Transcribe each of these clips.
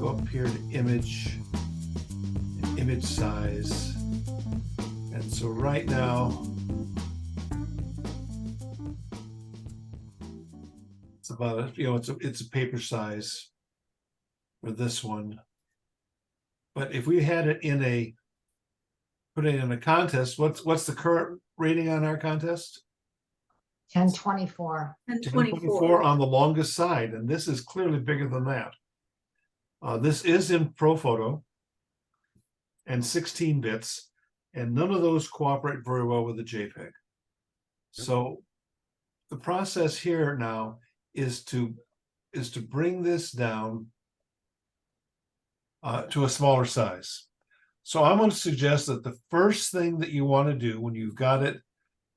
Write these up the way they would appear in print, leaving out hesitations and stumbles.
go up here to image, and image size. And so right now, it's about it's a paper size for this one. But if we had it in put it in a contest, what's the current rating on our contest? 1024. 1024 on the longest side, and this is clearly bigger than that. This is in ProPhoto and 16 bits, and none of those cooperate very well with the JPEG. So the process here now is to bring this down to a smaller size. So I'm going to suggest that the first thing that you want to do when you've got it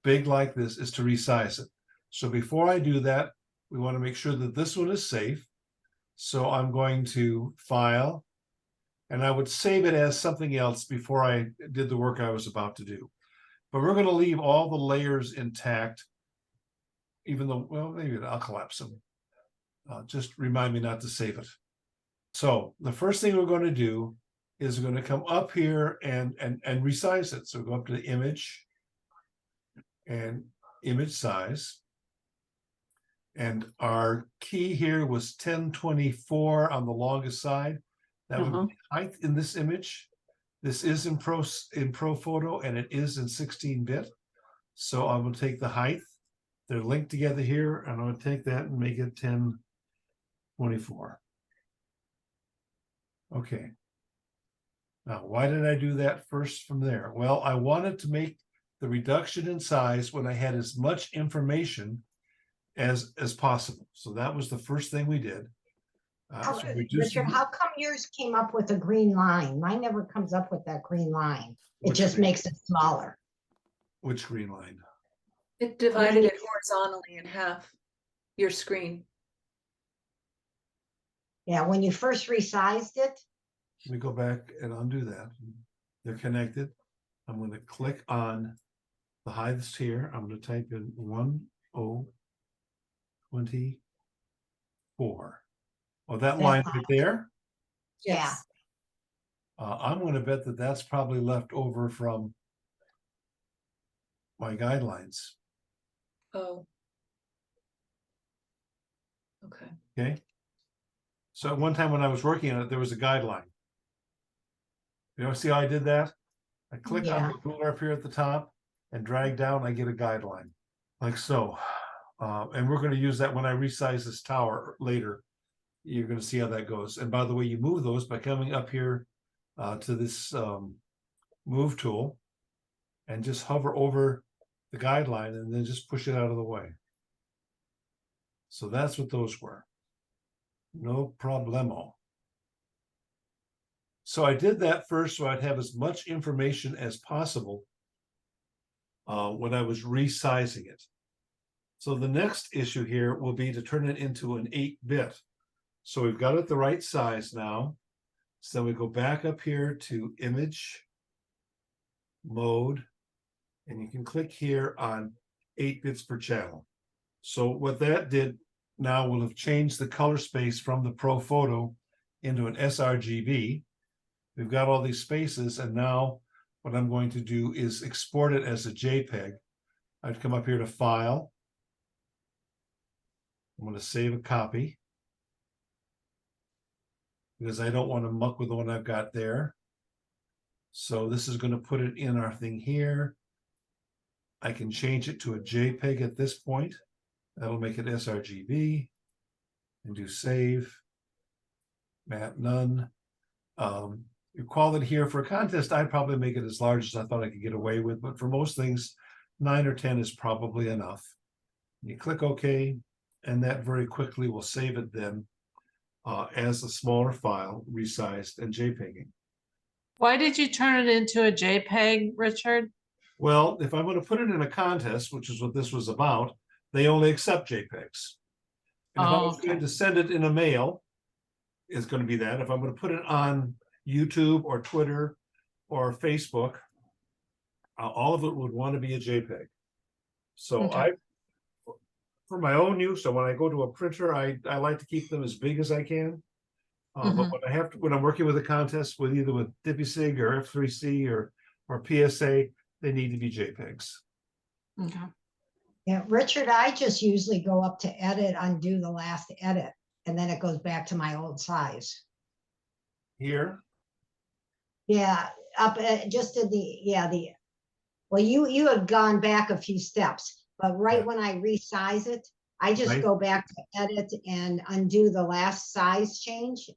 big like this is to resize it. So before I do that, we want to make sure that this one is safe. So I'm going to File, and I would save it as something else before I did the work I was about to do. But we're going to leave all the layers intact, even though, well, maybe I'll collapse them. Just remind me not to save it. So the first thing we're going to do is we're going to come up here and resize it. So go up to the image and image size. And our key here was 1024 on the longest side. That would be height in this image. This is in ProPhoto, and it is in 16-bit. So I'm going to take the height. They're linked together here, and I'm going to take that and make it 1024. Okay. Now, why did I do that first from there? Well, I wanted to make the reduction in size when I had as much information as possible. So that was the first thing we did. So Richard, how come yours came up with a green line? Mine never comes up with that green line. It just makes it smaller. Which green line? It divided it horizontally in half, your screen. Yeah, when you first resized it. Let me go back and undo that. They're connected. I'm going to click on the heights here. I'm going to type in 1024. Oh, that line right there? Yeah. I'm going to bet that that's probably left over from my guidelines. Oh. Okay. Okay. So at one time when I was working on it, there was a guideline. You know, see how I did that? I click on the ruler up here at the top and drag down, I get a guideline, like so. And we're going to use that when I resize this tower later. You're going to see how that goes. And by the way, you move those by coming up here to this move tool and just hover over the guideline and then just push it out of the way. So that's what those were. No problemo. So I did that first so I'd have as much information as possible when I was resizing it. So the next issue here will be to turn it into an 8-bit. So we've got it the right size now. So we go back up here to Image, Mode, and you can click here on 8 bits per channel. So what that did now will have changed the color space from the ProPhoto into an sRGB. We've got all these spaces, and now what I'm going to do is export it as a JPEG. I'd come up here to File. I'm going to save a copy because I don't want to muck with the one I've got there. So this is going to put it in our thing here. I can change it to a JPEG at this point. That'll make it sRGB and do save. Matte none. You call it here for a contest, I'd probably make it as large as I thought I could get away with, but for most things, 9 or 10 is probably enough. You click OK, and that very quickly will save it then as a smaller file, resized and JPEGing. Why did you turn it into a JPEG, Richard? Well, if I'm going to put it in a contest, which is what this was about, they only accept JPEGs. And if I was going to send it in a mail, it's going to be that. If I'm going to put it on YouTube or Twitter or Facebook, all of it would want to be a JPEG. So for my own use, so when I go to a printer, I like to keep them as big as I can. But when I'm working with a contest with either with DPI-SIG or F3C or PSA, they need to be JPEGs. Okay. Yeah, Richard, I just usually go up to edit, undo the last edit, and then it goes back to my old size. Here, Yeah, up just in well, you have gone back a few steps, but right Yeah. when I resize it, I just Right. go back to edit and undo the last size change.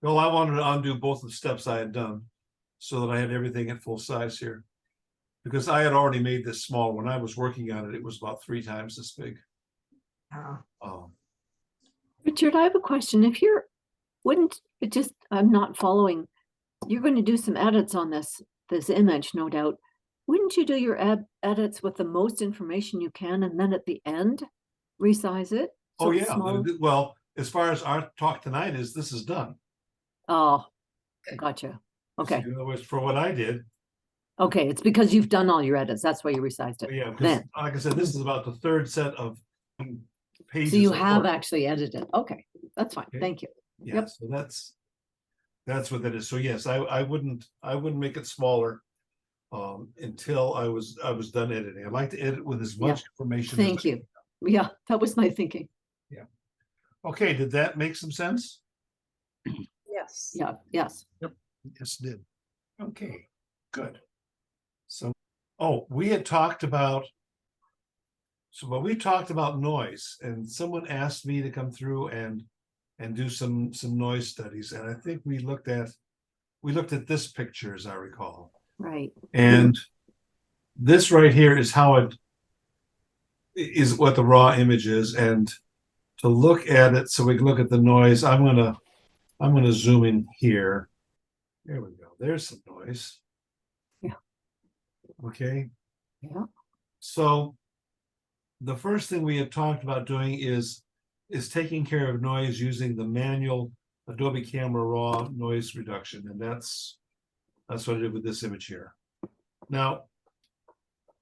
well, I wanted to undo both the steps I had done so that I had everything at full size here. Because I had already made this small. When I was working on it, it was about 3 times this big. Um, Richard, I have a question. If you're, wouldn't it just, I'm not following, you're going to do some edits on this image, no doubt. Wouldn't you do your edits with the most information you can and then at the end resize it? oh it's yeah, small? well, as far as our talk tonight is, this is done. Oh, gotcha. Okay. So, in other words, for what I did, Okay, it's because you've done all your edits. That's why you resized it. yeah, because Then. like I said, this is about the 3rd set of pages. So you of have work. actually edited. Okay, that's fine. Okay. Thank you. Yeah, Yep. so that's what that is. So yes, I wouldn't make it smaller until I was done editing. I'd like to edit with as much information. Thank you. Yeah, that was my thinking. Okay, did that make some sense? Yes. Yeah, yes. Yes, it did. Okay, good. So, oh, we talked about noise, and someone asked me to come through and do some noise studies, and I think we looked at this picture, as I recall. Right. And this right here is how it is, what the raw image is, and to look at it so we can look at the noise, I'm gonna zoom in here. There we go. There's some noise. Yeah. Okay. Yeah. So the first thing we had talked about doing is taking care of noise using the manual Adobe Camera Raw noise reduction, and that's what I did with this image here. Now,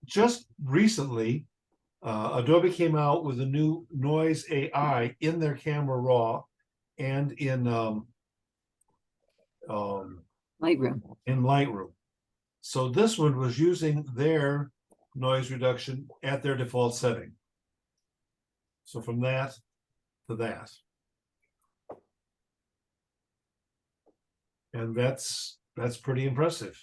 just recently, Adobe came out with a new noise AI in their Camera Raw and in Lightroom. So this one was using their noise reduction at their default setting. So from that to that. And that's pretty impressive.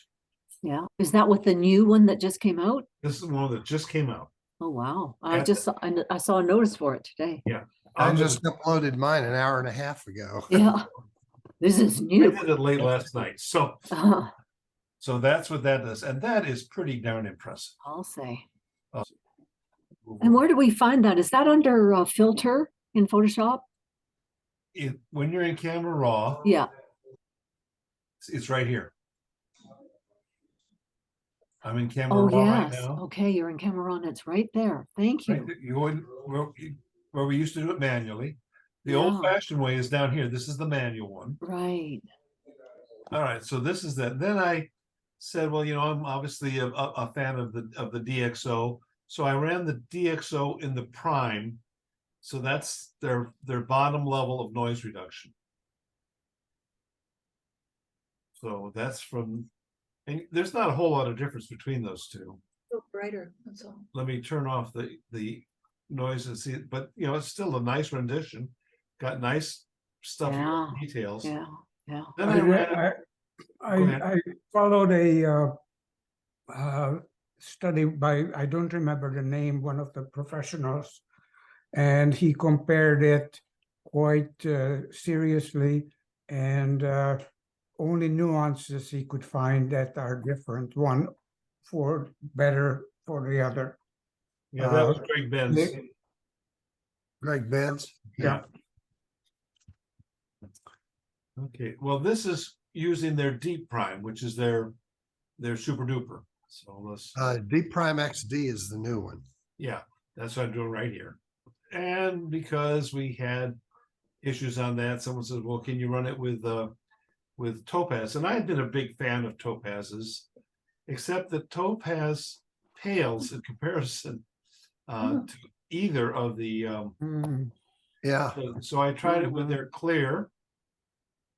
Yeah. Is that with the new one that just came out? This is one that just came out. Oh, wow. Yeah. I saw a notice for it today. Yeah. I just uploaded mine an hour and a half ago. Yeah. This is I new. did it late last night. So Uh, so that's what that does. And that is pretty darn impressive. I'll say. And where do we find that? Is that under filter in Photoshop? When you're in Camera Raw, Yeah. it's right here. I'm in Camera Oh, Raw right yes. now. Okay, you're in camera on. It's right there. Thank Right, you. you wouldn't, where we used to do it manually. The Yeah. old-fashioned way is down here. This is the manual one. Right. All right, so this is that. Then I said, well, I'm obviously a fan of the DxO, so I ran the DxO in the prime. So that's their bottom level of noise reduction. So that's from, and there's not a whole lot of difference between those two. Look brighter, that's all. Let me turn off the noise and see it, but it's still a nice rendition. Got nice stuff, Yeah. details. Yeah. Yeah. Then I ran. Go ahead. I followed a study by, I don't remember the name, one of the professionals, and he compared it quite seriously, and only nuances he could find that are different, one for better for the other. Yeah, that was Greg Benz. Greg Benz. Yeah. Okay, well, this is using their Deep Prime, which is their super duper. So let's, D Prime XD is the new one. yeah, that's what I'm doing right here. And because we had issues on that, someone says, well, can you run it with Topaz? And I had been a big fan of Topaz's, except that Topaz pales in comparison to either of the Yeah. so I tried it with their clear,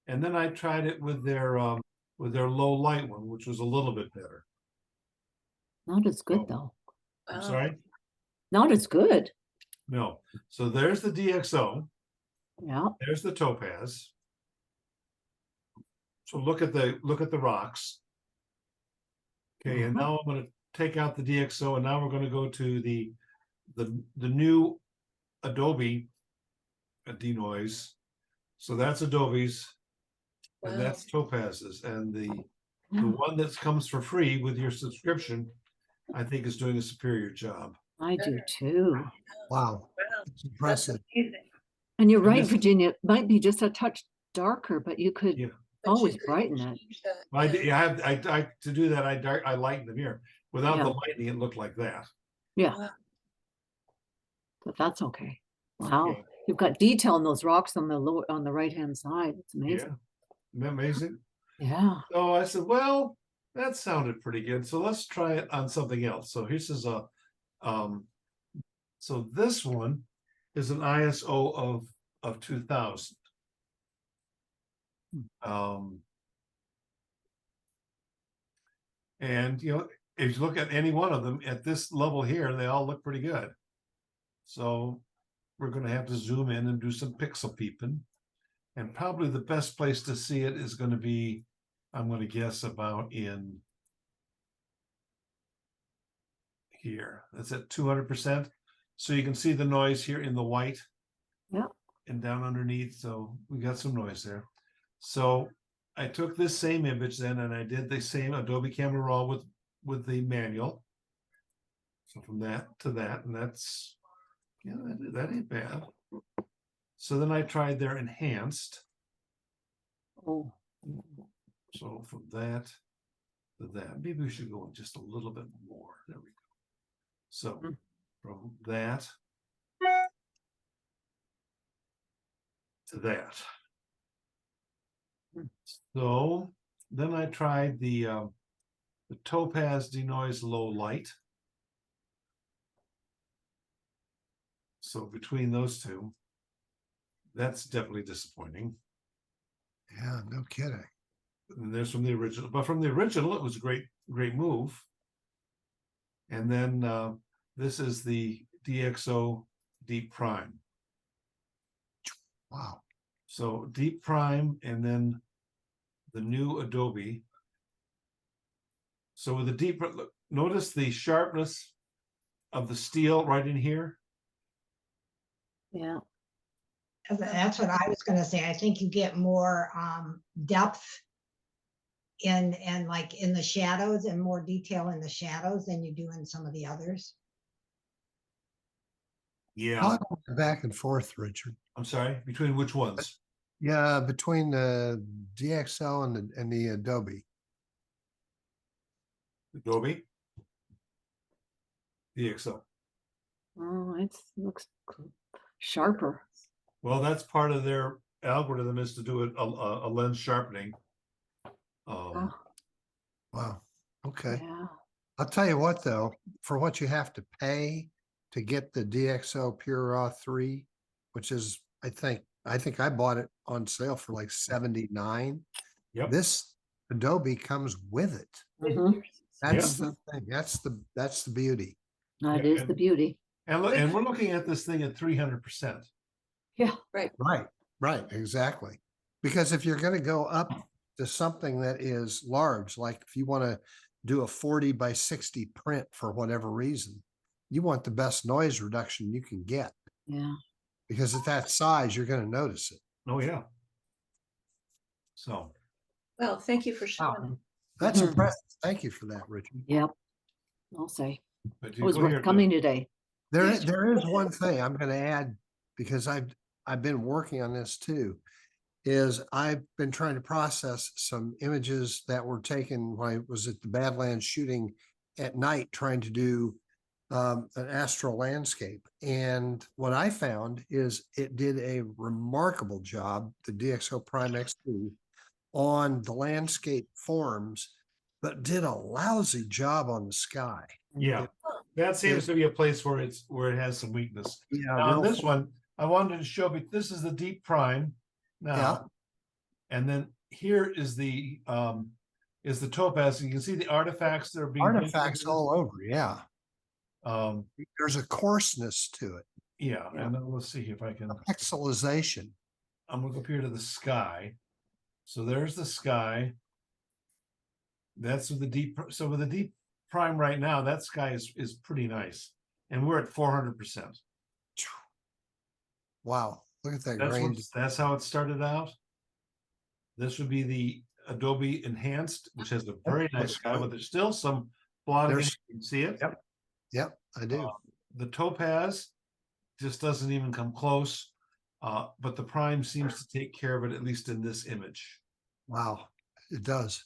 And then I tried it with their low light one, which was a little bit better. Not as good Oh. though. I'm Wow. sorry? Not as good. No. So there's the DxO, Yeah. there's the topaz. So look at the rocks. Okay, and now I'm gonna take out the DxO, and now we're gonna go to the new Adobe denoise. So that's Adobe's, and Wow. that's Topaz's, and the Yeah. one that comes for free with your subscription, I think is doing a superior job. I do too. Wow, Wow. it's That's impressive. amazing. And you're And right, this- Virginia, it might be just a touch darker, but you could Yeah. But you always could brighten it. change that, I yeah. did, I to do that, I lightened the mirror. Without the Yeah. lightning, it looked like that. Yeah. Wow. But that's okay. Wow. Okay. You've got detail in those rocks on the lower, on the right-hand side. It's Yeah, amazing. isn't that amazing? Yeah. So I said, well, that sounded pretty good. So let's try it on something else. So here's so this one is an ISO of 2000. And if you look at any one of them at this level here, they all look pretty good. So we're going to have to zoom in and do some pixel peeping. And probably the best place to see it is going to be, I'm going to guess, about in here. That's at 200%. So you can see the noise here in the white. Yeah. And down underneath. So we got some noise there. So I took this same image then and I did the same Adobe Camera Raw with the manual. So from that to that, and that's, that ain't bad. So then I tried their enhanced. Oh. So from that to that, maybe we should go just a little bit more. There we go. So from that to that. So then I tried the Topaz Denoise Low Light. So between those two, that's definitely disappointing. Yeah, no kidding. And there's from the original, but from the original, it was a great move. And then this is the DxO Deep Prime. Wow. So Deep Prime and then the new Adobe. So with the deep, look, notice the sharpness of the steel right in here. Yeah. That's what I was gonna say. I think you get more depth in like in the shadows and more detail in the shadows than you do in some of the others. Yeah. I'll go back and forth, Richard. I'm sorry, between which ones? Yeah, between the DxO and the Adobe. Adobe? DxO. Oh, it looks sharper. Well, that's part of their algorithm is to do a lens sharpening. Oh, Wow. Okay. yeah. I'll tell you what, though, for what you have to pay to get the DxO Pure Raw 3, which is, I think I bought it on sale for like $79. Yep. This Adobe comes with it. Mhm. That's the thing. That's the beauty. That Yeah, is the beauty. And look, and we're looking at this thing at 300%. Right, exactly. Because if you're going to go up to something that is large, like if you want to do a 40 by 60 print for whatever reason, you want the best noise reduction you can get. Yeah. Because at that size, you're going to notice it. Oh, yeah. So, Well, thank you for showing it. That's Mhm. impressive. Thank you for that, Richard. Yep. I'll say. but It you was go here worth to- coming today. There Yes. is one thing I'm going to add because I've been working on this too, is I've been trying to process some images that were taken when I was at the Badlands shooting at night, trying to do an astral landscape. And what I found is it did a remarkable job, the DxO Prime XD, on the landscape forms, but did a lousy job on the sky. Yeah, that seems to be a place where it has some weakness. Yeah, Now, real this one, I wanted to show, but this is the Deep Prime. Yeah. Now, And then here is the topaz. You can see the artifacts that are being built Artifacts over all over, yeah. this. There's a coarseness to it, Yeah, and then let's see if I can. pixelization. I'm gonna go up here to the sky. So there's the sky. That's with the deep. So with the deep prime right now, that sky is pretty nice, and we're at 400%. Wow, look at that That's grain. that's how it started out. This would be the Adobe Enhanced, which has a very nice sky, but there's still some blotting. There's- You can see it. Yep. Yep, I do. The topaz just doesn't even come close, but the prime seems to take care of it, at least in this image. Wow, it does.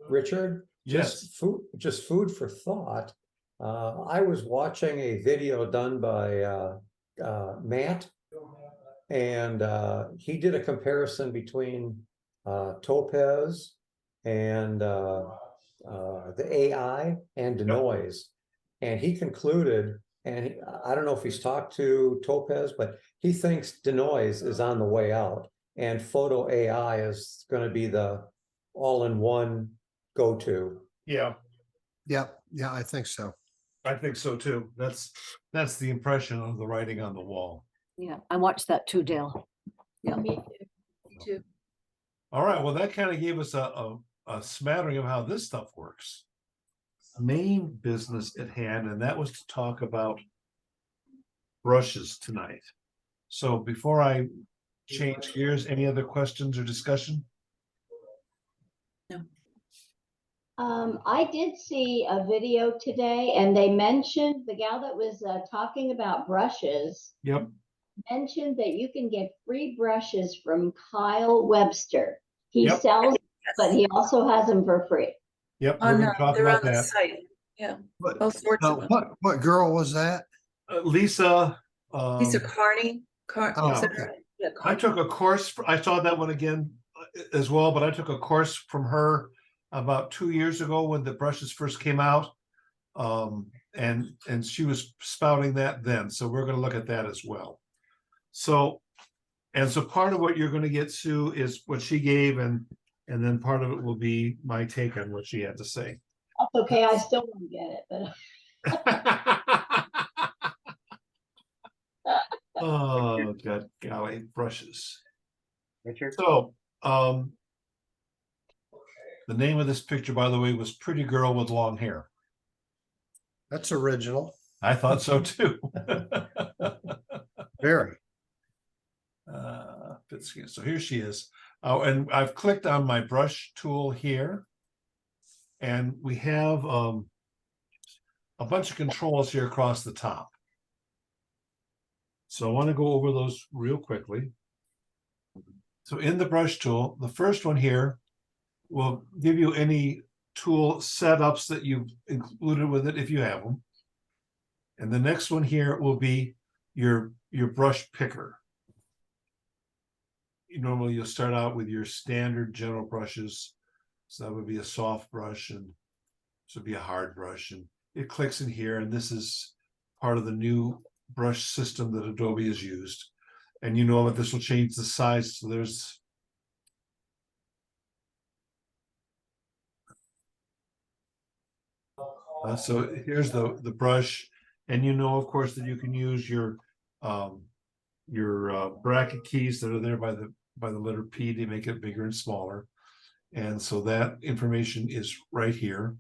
Richard, Yes. just food for thought. I was watching a video done by Matt, and he did a comparison between Topaz and the AI and denoise. And he concluded, and I don't know if he's talked to Topaz, but he thinks denoise is on the way out, and photo AI is going to be the all-in-one go-to. Yeah, Yep, yeah, I think so. I think so too. That's the impression of the writing on the wall. Yeah, I watched that too, Dale. Yeah. Me too. All right, well, that kind of gave us a smattering of how this stuff works. Main business at hand, and that was to talk about brushes tonight. So before I change gears, any other questions or discussion? I did see a video today, and they mentioned the gal that was talking about brushes Yep. mentioned that you can get free brushes from Kyle Webster. He Yep. sells, Yes. but he also has them for free. Yep, we're On gonna talk they're about on the that. site. Yeah, But all sorts of them. what girl was that? Lisa, These are Carney. Oh, is that okay. right? Yeah, I Carney. took a course, I saw that one again as well, but I took a course from her about 2 years ago when the brushes first came out. And she was spouting that then, so we're gonna look at that as well. So part of what you're gonna get, Sue, is what she gave, and then part of it will be my take on what she had to say. That's okay, I still won't get it, but Oh, God, golly, brushes. Richard? So, the name of this picture, by the way, was Pretty Girl with Long Hair. That's original. I thought so too. Very. So here she is. Oh, and I've clicked on my brush tool here. And we have a bunch of controls here across the top. So I want to go over those real quickly. So in the brush tool, the first one here will give you any tool setups that you've included with it if you have them. And the next one here will be your brush picker. Normally you'll start out with your standard general brushes. So that would be a soft brush, and this would be a hard brush, and it clicks in here, and this is part of the new brush system that Adobe has used. And you know that this will change the size. So there's so here's the brush, and you know, of course, that you can use your bracket keys that are there by the letter P to make it bigger and smaller. And so that information is right here.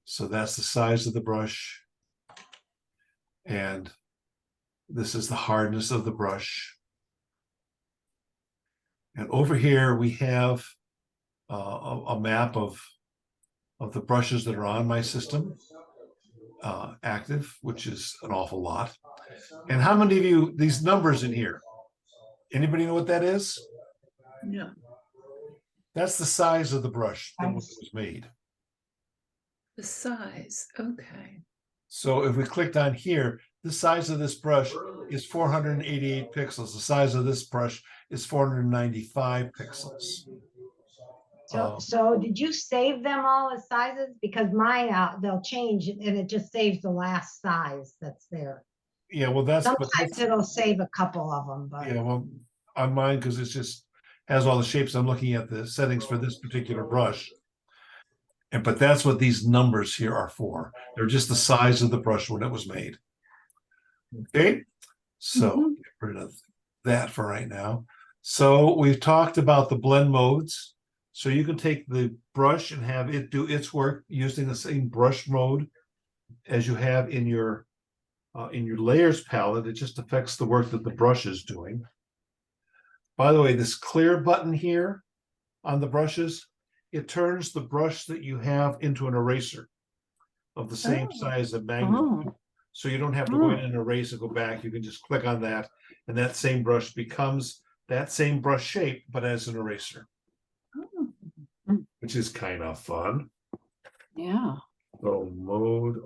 So that's the size of the brush. And this is the hardness of the brush. And over here we have a map of the brushes that are on my system active, which is an awful lot. And how many of you, these numbers in here, anybody know what that is? No. That's the size of the brush that was made. The size. Okay. So if we clicked on here, the size of this brush is 488 pixels. The size of this brush is 495 pixels. So did you save them all as sizes? Because mine, they'll change and it just saves the last size that's there. Yeah, well, that's Sometimes it'll save a couple of them, but yeah, well, on mine, because it's just has all the shapes. I'm looking at the settings for this particular brush. And but that's what these numbers here are for. They're just the size of the brush when it was made. Okay, so get rid of that for right now. So we've talked about the blend modes. So you can take the brush and have it do its work using the same brush mode as you have in your layers palette. It just affects the work that the brush is doing. By the way, this clear button here on the brushes, it turns the brush that you have into an eraser of the same size of magnitude. So you don't have to go in and erase and go back. You can just click on that, and that same brush becomes that same brush shape, but as an eraser, which is kind of fun. Yeah. So mode,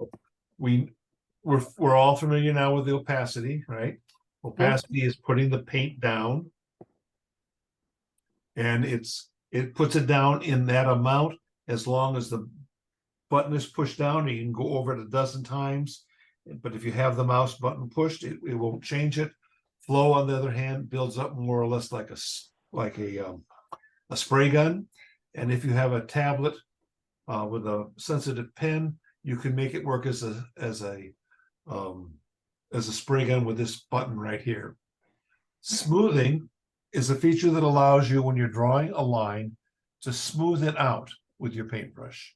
we're all familiar now with the opacity, right? Opacity is putting the paint down, and it puts it down in that amount as long as the button is pushed down. You can go over it a dozen times, but if you have the mouse button pushed, it won't change it. Flow, on the other hand, builds up more or less like a spray gun. And if you have a tablet with a sensitive pen, you can make it work as a spray gun with this button right here. Smoothing is a feature that allows you, when you're drawing a line, to smooth it out with your paintbrush.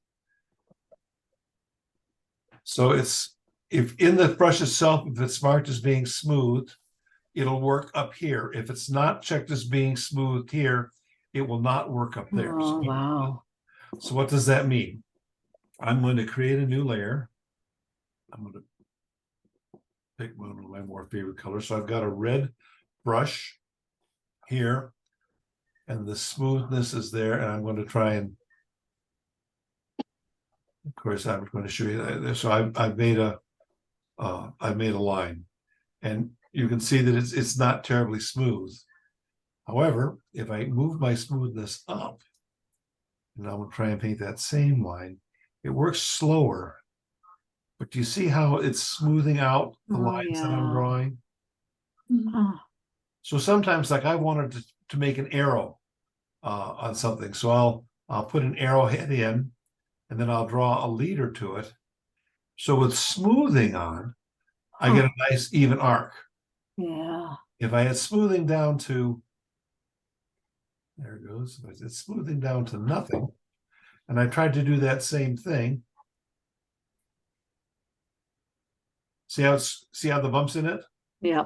So if in the brush itself, if it's marked as being smooth, it'll work up here. If it's not checked as being smooth here, it will not work up there. Oh, wow. So what does that mean? I'm going to create a new layer. I'm going to pick one of my more favorite colors. So I've got a red brush here, and the smoothness is there, and I'm going to try and, of course, I'm going to show you that. So I've made a line, and you can see that it's not terribly smooth. However, if I move my smoothness up, and I'm going to try and paint that same line, it works slower. But do you see how it's smoothing out the lines that I'm drawing? So sometimes, like I wanted to make an arrow on something, so I'll put an arrowhead in, and then I'll draw a leader to it. So with smoothing on, I get a nice even arc. Yeah. If I had smoothing down to, there it goes. If it's smoothing down to nothing, and I tried to do that same thing. See how the bumps in it? Yeah.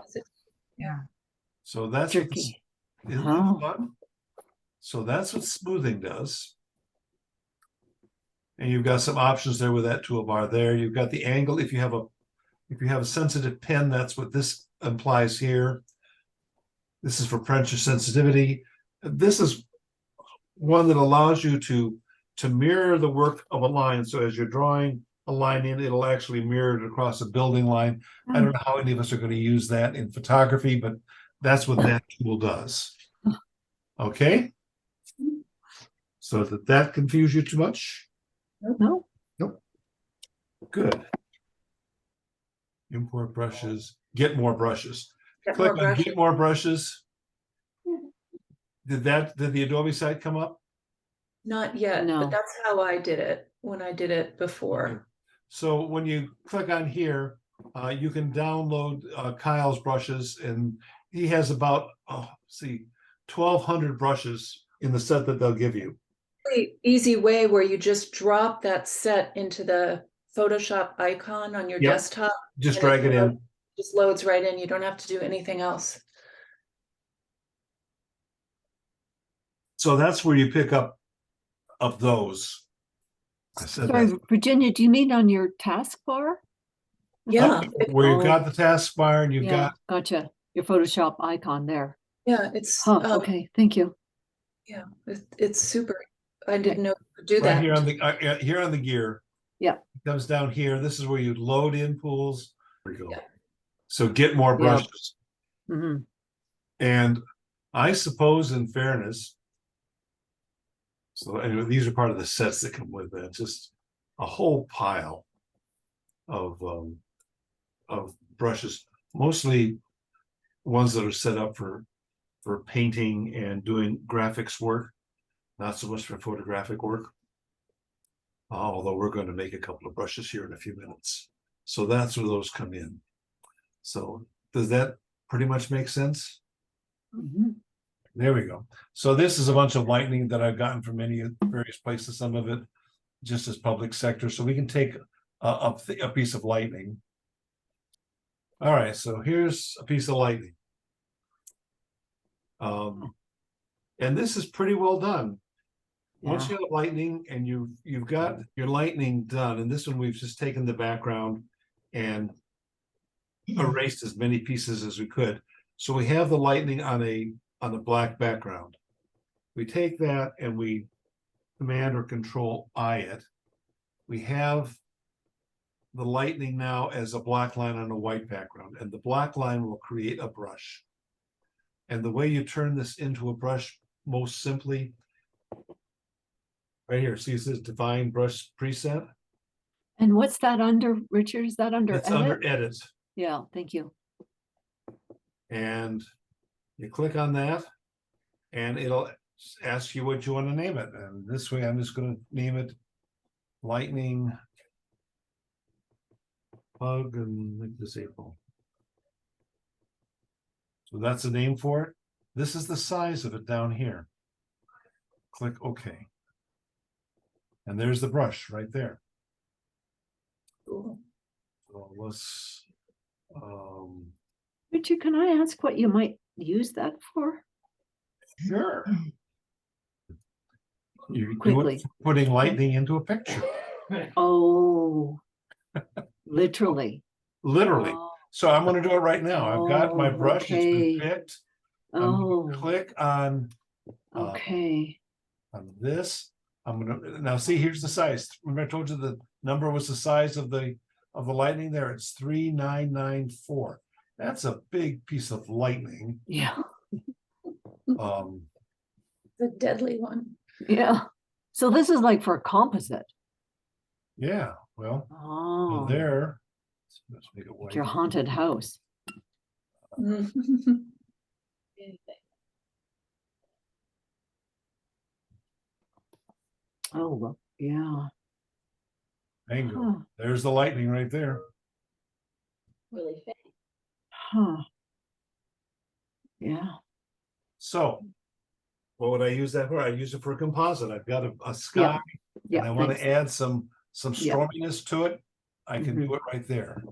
Yeah. So that's Tricky. Isn't that fun? So that's what smoothing does. And you've got some options there with that toolbar there. You've got the angle. If you have a sensitive pen, that's what this implies here. This is for pressure sensitivity. This is one that allows you to mirror the work of a line. So as you're drawing a line in, it'll actually mirror it across a building line. I don't know how any of us are going to use that in photography, but that's what that tool does. Okay. So did that confuse you too much? No. Nope. Good. Import brushes, get more brushes. Click on get more brushes. Did the Adobe site come up? Not yet, No. but that's how I did it when I did it before. Okay. So when you click on here, you can download Kyle's brushes, and he has about 1,200 brushes in the set that they'll give you. Really easy way where you just drop that set into the Photoshop icon on your desktop. Just drag it in. Just loads right in. You don't have to do anything else. So that's where you pick up those. I said Sorry, that. Virginia, do you mean on your taskbar? Yeah. Where you've got the taskbar and you've got. Gotcha. Your Photoshop icon there. Yeah, it's okay, thank you. Yeah, it's super. I didn't know you could do that. Here on the gear. Yeah. It comes down here. This is where you load in pools. There we go. Yeah. So get more brushes. Mm-hmm. And I suppose, in fairness, so anyway, these are part of the sets that come with that. Just a whole pile of brushes, mostly ones that are set up for for painting and doing graphics work, not so much for photographic work. Although we're going to make a couple of brushes here in a few minutes. So that's where those come in. So does that pretty much make sense? Mhm. There we go. So this is a bunch of lightning that I've gotten from many various places, some of it just as public sector. So we can take a piece of lightning. All right, so here's a piece of lightning. And this is pretty well done. Once Yeah. you have lightning and you've got your lightning done, and this one we've just taken the background and erased as many pieces as we could. So we have the lightning on a black background. We take that and we Command or Control I it. We have the lightning now as a black line on a white background, and the black line will create a brush. And the way you turn this into a brush most simply, right here, see it says Define Brush Preset? And what's that under, Richard? Is that under It's edit? under Edit. Yeah, thank you. And you click on that, and it'll ask you what you want to name it. And this way, I'm just going to name it Lightning Bug and Disable. So that's the name for it. This is the size of it down here. Click OK. And there's the brush right there. Cool. So let's Richard, can I ask what you might use that for? sure. You do it Quickly. for putting lightning into a picture. Oh, literally. Literally. Oh, So I'm going to do it right now. I've got my Oh, brush. It's okay. been picked. I'm going to oh, click on okay. this. I'm going to now see. Here's the size. Remember, I told you the number was the size of the lightning. There, it's 3994. That's a big piece of lightning. Yeah, The deadly one. yeah. So this is like for a composite. Yeah. Well, Oh, there. Let's make it like white. your haunted house. Oh, well, yeah. Bingo. Huh. There's the lightning right there. Really fast. Huh. Yeah. So, what would I use that for? I use it for a composite. I've got a sky, Yeah. and I want thanks. to add some Yeah. storminess to it. I can Mhm. do it right there.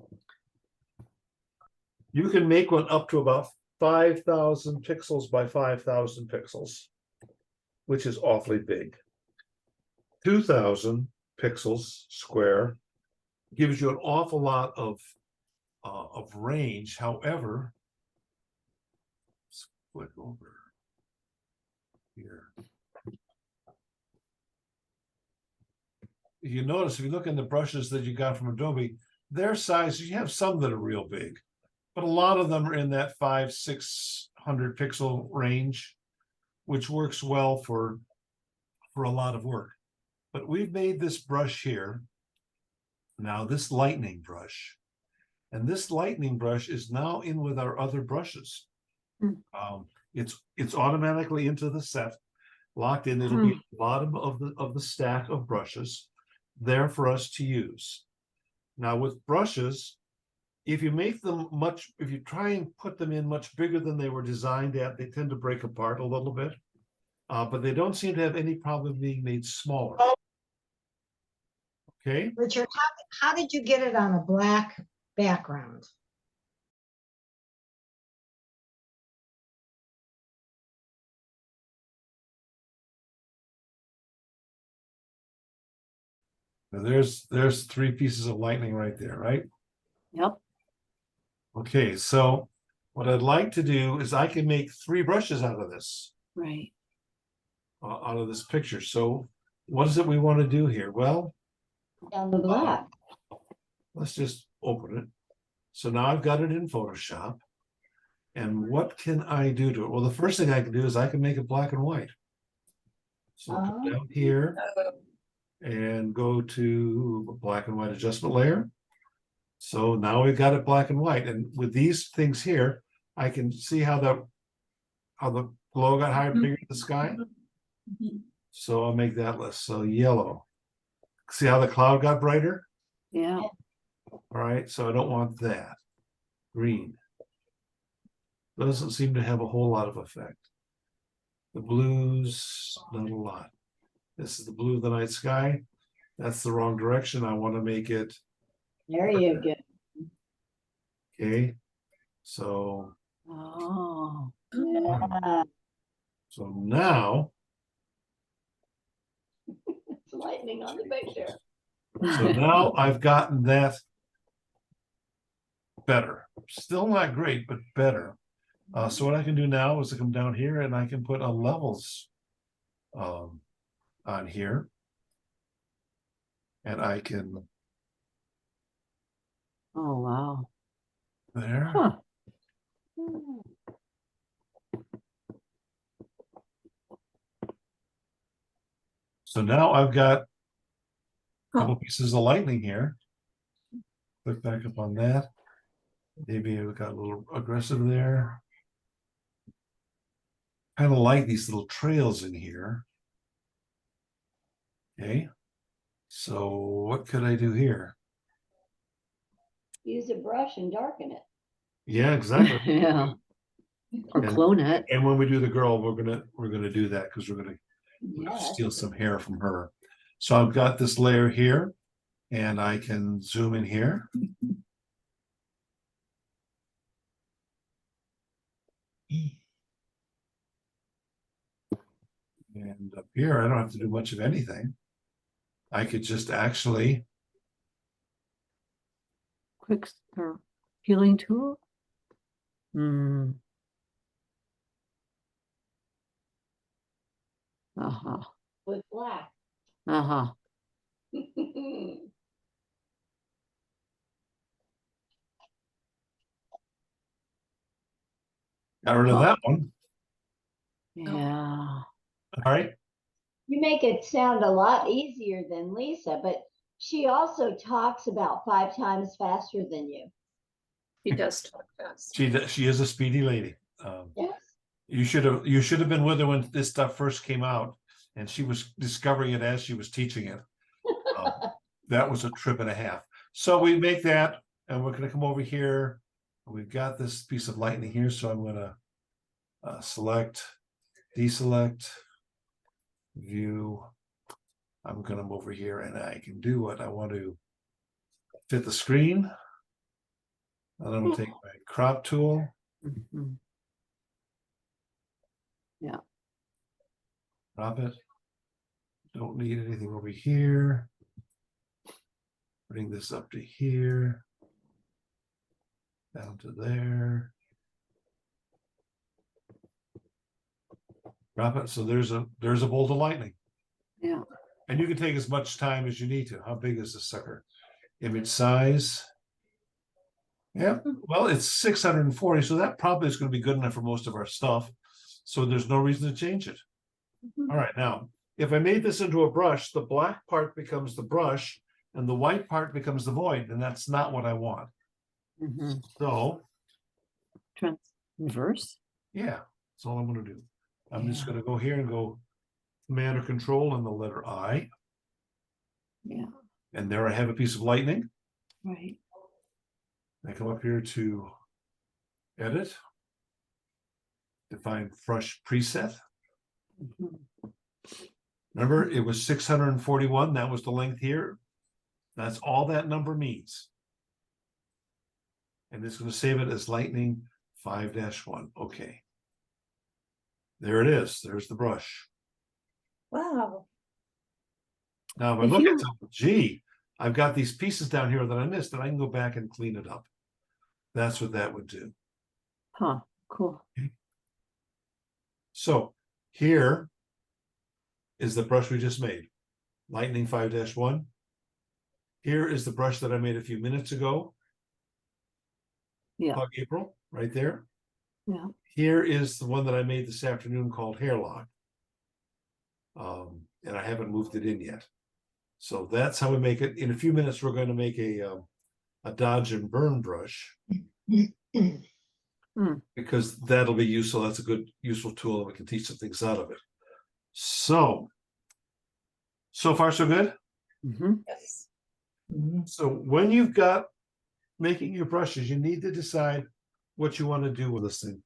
You can make one up to about 5,000 pixels by 5,000 pixels, which is awfully big. 2,000 pixels square gives you an awful lot of range. However, let's click over here. You notice if you look in the brushes that you got from Adobe, their size, you have some that are real big, but a lot of them are in that 500-600 pixel range, which works well for a lot of work. But we've made this brush here, now this lightning brush, and this lightning brush is now in with our other brushes. It's automatically into the set, locked in. It'll be at the bottom of the stack of brushes there for us to use. Now with brushes, if you make them if you try and put them in much bigger than they were designed at, they tend to break apart a little bit, but they don't seem to have any problem being made smaller. Okay. Richard, how did you get it on a black background? Now there's 3 pieces of lightning right there, right? Yep. Okay, so what I'd like to do is I can make 3 brushes out of this. Right. Out of this picture. So what is it we want to do here? Well, Down the black. let's just open it. So now I've got it in Photoshop. And what can I do to it? Well, the first thing I can do is I can make it black and white. So come down here and go to black and white adjustment layer. So now we've got it black and white. And with these things here, I can see how how the glow got higher, Mhm. bigger in the sky? Mhm. So I'll make that less, so yellow. See how the cloud got brighter? Yeah. All right, so I don't want that. Green. Doesn't seem to have a whole lot of effect. The blues, not a lot. This is the blue of the night sky. That's the wrong direction. I want to make it, There you go. okay. So, Oh. Yeah, so now, it's lightning on the picture. so now I've gotten that better. Still not great, but better. So what I can do now is to come down here and I can put a levels on here. And I can, Oh, wow. there. Huh. So now I've got a Huh. couple pieces of lightning here. Click back up on that. Maybe we got a little aggressive there. Kind of like these little trails in here. Okay. So what could I do here? Use a brush and darken it. Yeah, exactly. Yeah. Or And- clone it. And when we do the girl, we're gonna do that because we're gonna Yeah, steal some hair from her. So I've got this layer here, and I can zoom in here. And up here, I don't have to do much of anything. I could just actually, Quick or healing tool. Hmm. Uh-huh. with black. Uh-huh. got rid of that one. Yeah. All right. You make it sound a lot easier than Lisa, but she also talks about 5 times faster than you. He does talk fast. She is a speedy lady. Yes. You should have been with her when this stuff first came out, and she was discovering it as she was teaching it. That was a trip and a half. So we make that, and we're going to come over here. We've got this piece of lightning here, so I'm going to select, deselect, view. I'm going to come over here, and I can do what I want to fit the screen. And I'm going to take my crop tool. Mhm. Yeah. Drop it. Don't need anything over here. Bring this up to here. Down to there. Drop it. So there's a bolt of lightning. Yeah. And you can take as much time as you need to. How big is this sucker? Image size. Yeah, well, it's 640, so that probably is going to be good enough for most of our stuff. So there's no reason to change it. Mhm. All right, now, if I made this into a brush, the black part becomes the brush and the white part becomes the void, and that's not what I want. Mhm. So, Reverse. yeah, that's all I'm going to do. I'm just Yeah. going to go here and go Command or Control and the letter I. Yeah. And there I have a piece of lightning. Right. I come up here to Edit, define Brush Preset. Mhm. Remember, it was 641. That was the length here. That's all that number means. And it's going to save it as lightning 5-1. Okay. There it is. There's the brush. Wow. Now, if I If look you- at something, gee, I've got these pieces down here that I missed, and I can go back and clean it up. That's what that would do. Huh. Cool. So here is the brush we just made. Lightning 5-1. Here is the brush that I made a few minutes ago. Yeah. Hug April, right there. Yeah. Here is the one that I made this afternoon called Hairlock. And I haven't moved it in yet. So that's how we make it. In a few minutes, we're going to make a dodge and burn brush. because that'll be useful. That's a good, useful tool, and we can teach some things out of it. So far, so good? Mhm. Yes. So when you've got making your brushes, you need to decide what you want to do with this thing.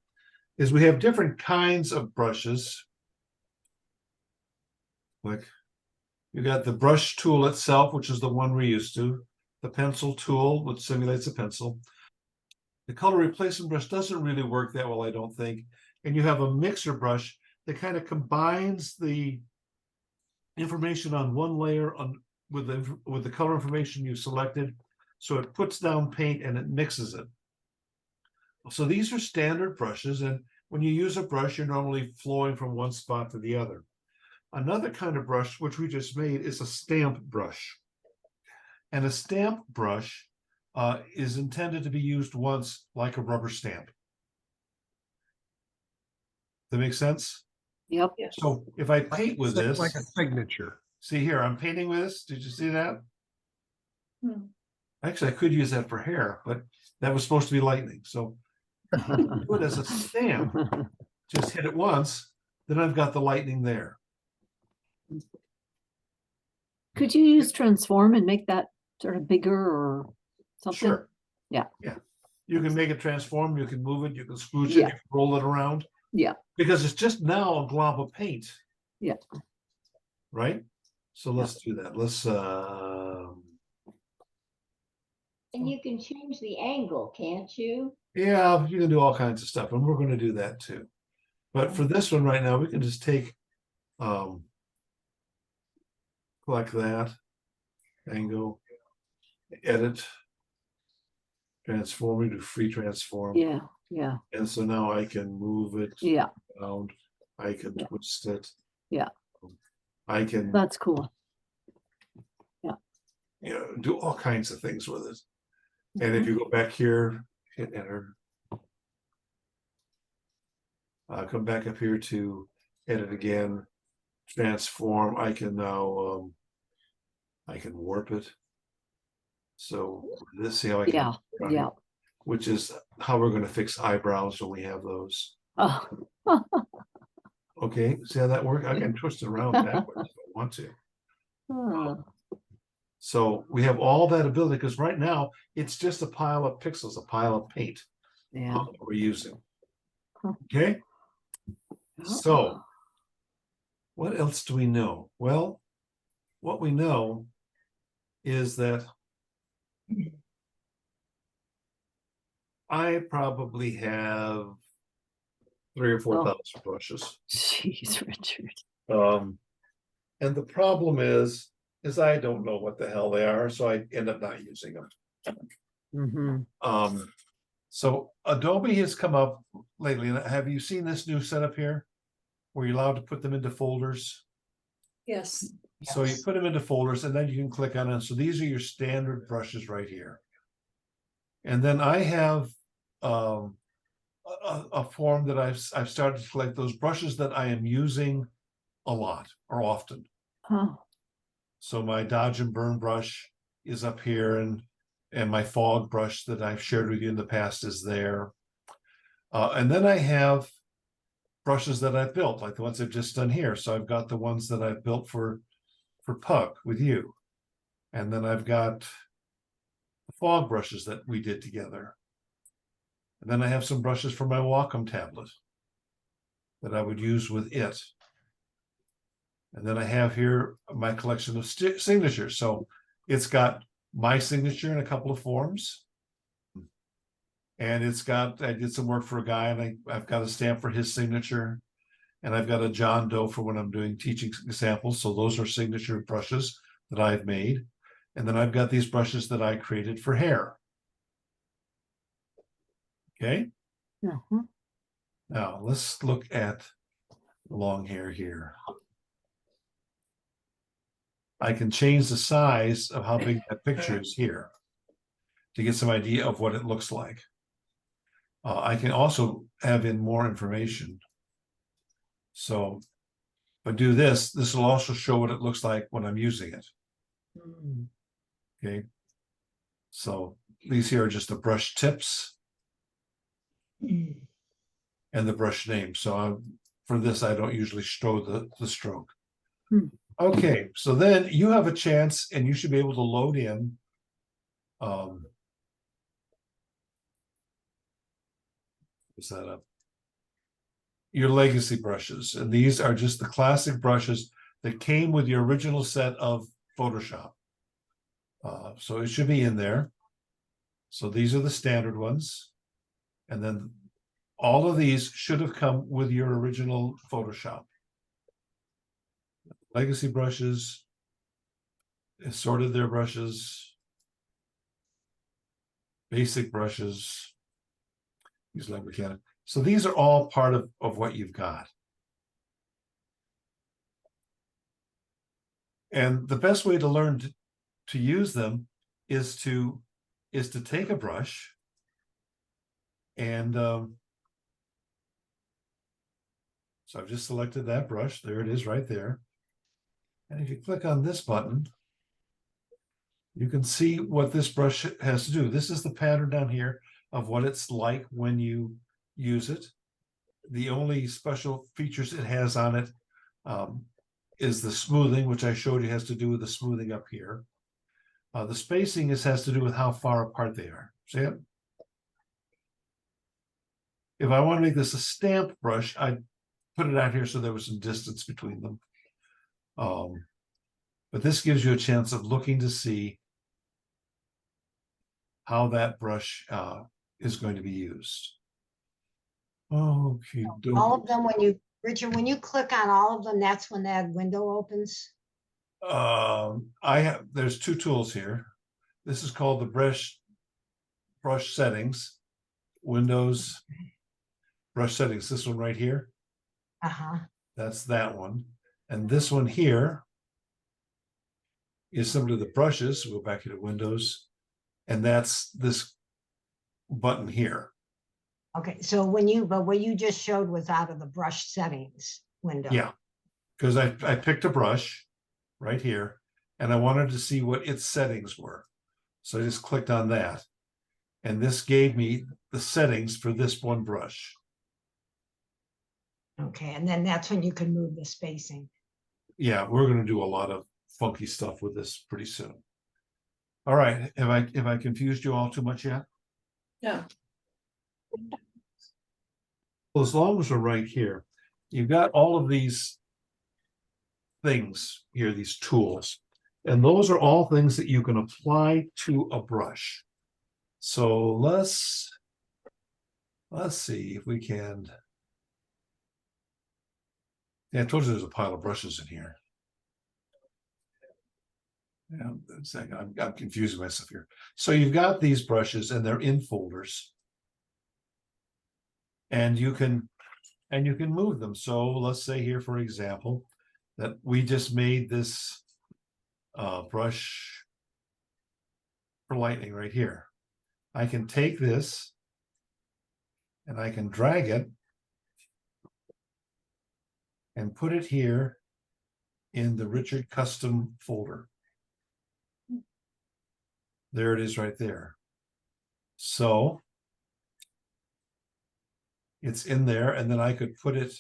Is we have different kinds of brushes. Like you got the brush tool itself, which is the one we're used to, the pencil tool, which simulates a pencil. The color replacement brush doesn't really work that well, I don't think. And you have a mixer brush that kind of combines the information on one layer with the color information you selected. So it puts down paint and it mixes it. So these are standard brushes, and when you use a brush, you're normally flowing from one spot to the other. Another kind of brush, which we just made, is a stamp brush. And a stamp brush is intended to be used once, like a rubber stamp. That makes sense? Yep. Yes. So if I paint with this, Like a signature. see here, I'm painting with this. Did you see that? Hmm. Actually, I could use that for hair, but that was supposed to be lightning. So do it as a stamp. Just hit it once, then I've got the lightning there. Could you use transform and make that sort of bigger or something? Sure. Yeah. Yeah. You can make it transform, you can move it, you can scooch it, Yeah. you can roll it around. Yeah. Because it's just now a glob of paint. Yeah. Right? So let's do that. Let's And you can change the angle, can't you? yeah, you can do all kinds of stuff, and we're going to do that too. But for this one right now, we can just take like that, angle, edit, transform, do free transform. Yeah. Yeah. And so now I can move it Yeah. around, I can Yeah. twist it. Yeah. I can That's cool. do all kinds of things with it. And if you go back here, hit enter. Come back up here to edit again, transform. I can now I can warp it. So this, see how I can Yeah. run Yeah. it, which is how we're going to fix eyebrows when we have those. Oh. Okay, see how that works? I can twist it around backwards if I want to. Huh. So we have all that ability, because right now it's just a pile of pixels, a pile of paint Yeah. that we're using. Huh. Okay. So what else do we know? Well, what we know is that I probably have 3,000 or 4,000 brushes. Jeez, Richard. And the problem is I don't know what the hell they are, so I end up not using them. Mm-hmm. So Adobe has come up lately. And have you seen this new setup here, where you're allowed to put them into folders? Yes. So you put them into folders, and then you can click on them. So these are your standard brushes right here. And then I have a form that I've started to collect those brushes that I am using a lot or often. Huh. So my dodge and burn brush is up here, and my fog brush that I've shared with you in the past is there. And then I have brushes that I've built, like the ones I've just done here. So I've got the ones that I've built for Pug with you. And then I've got the fog brushes that we did together. And then I have some brushes for my Wacom tablet that I would use with it. And then I have here my collection of signatures. So it's got my signature in a couple of forms. And it's got, I did some work for a guy, and I've got a stamp for his signature. And I've got a John Doe for when I'm doing teaching examples. So those are signature brushes that I've made. And then I've got these brushes that I created for hair. Okay. Uh-huh. Now let's look at long hair here. I can change the size of how big that picture is here to get some idea of what it looks like. I can also have in more information. So if I do this, this will also show what it looks like when I'm using it. Okay. So these here are just the brush tips. and the brush name. So for this, I don't usually show the stroke. Hmm. Okay, so then you have a chance and you should be able to load in what's that up? Your legacy brushes. And these are just the classic brushes that came with your original set of Photoshop. So it should be in there. So these are the standard ones. And then all of these should have come with your original Photoshop. Legacy brushes, sorted their brushes, basic brushes, use like mechanic. So these are all part of what you've got. And the best way to learn to use them is to take a brush and so I've just selected that brush. There it is right there. And if you click on this button, you can see what this brush has to do. This is the pattern down here of what it's like when you use it. The only special features it has on it is the smoothing, which I showed you has to do with the smoothing up here. The spacing has to do with how far apart they are. See it? If I want to make this a stamp brush, I'd put it out here so there was some distance between them. But this gives you a chance of looking to see how that brush is going to be used. Okay. All of them, when you, Richard, when you click on all of them, that's when that window opens. There's two tools here. This is called the brush settings, Windows brush settings. This one right here. That's that one. And this one here is simply the brushes. We'll go back into Windows, and that's this button here. Okay, so but what you just showed was out of the brush settings window. Yeah, because I picked a brush right here and I wanted to see what its settings were. So I just clicked on that. And this gave me the settings for this one brush. Okay, and then that's when you can move the spacing. Yeah, we're going to do a lot of funky stuff with this pretty soon. All right, have I confused you all too much yet? Yeah. Well, as long as we're right here, you've got all of these things here, these tools, and those are all things that you can apply to a brush. So let's see if we can. Yeah, I told you there's a pile of brushes in here. Yeah, I'm confusing myself here. So you've got these brushes and they're in folders. And you can move them. So let's say here, for example, that we just made this brush for lightning right here. I can take this and I can drag it and put it here in the Richard custom folder. There it is right there. So it's in there, and then I could put it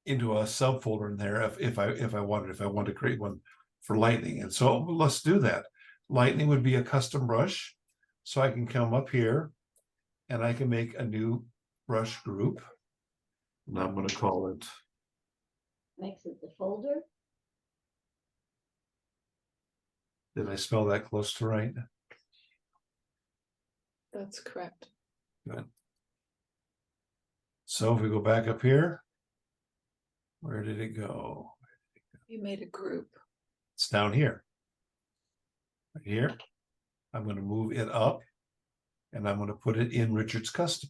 into a subfolder in there if I wanted to create one for lightning. And so let's do that. Lightning would be a custom brush. So I can come up here and I can make a new brush group. And I'm going to call it. Makes it the folder. Did I spell that close to right? That's correct. Good. So if we go back up here, where did it go? You made a group. It's down here. Right here. I'm going to move it up and I'm going to put it in Richard's custom.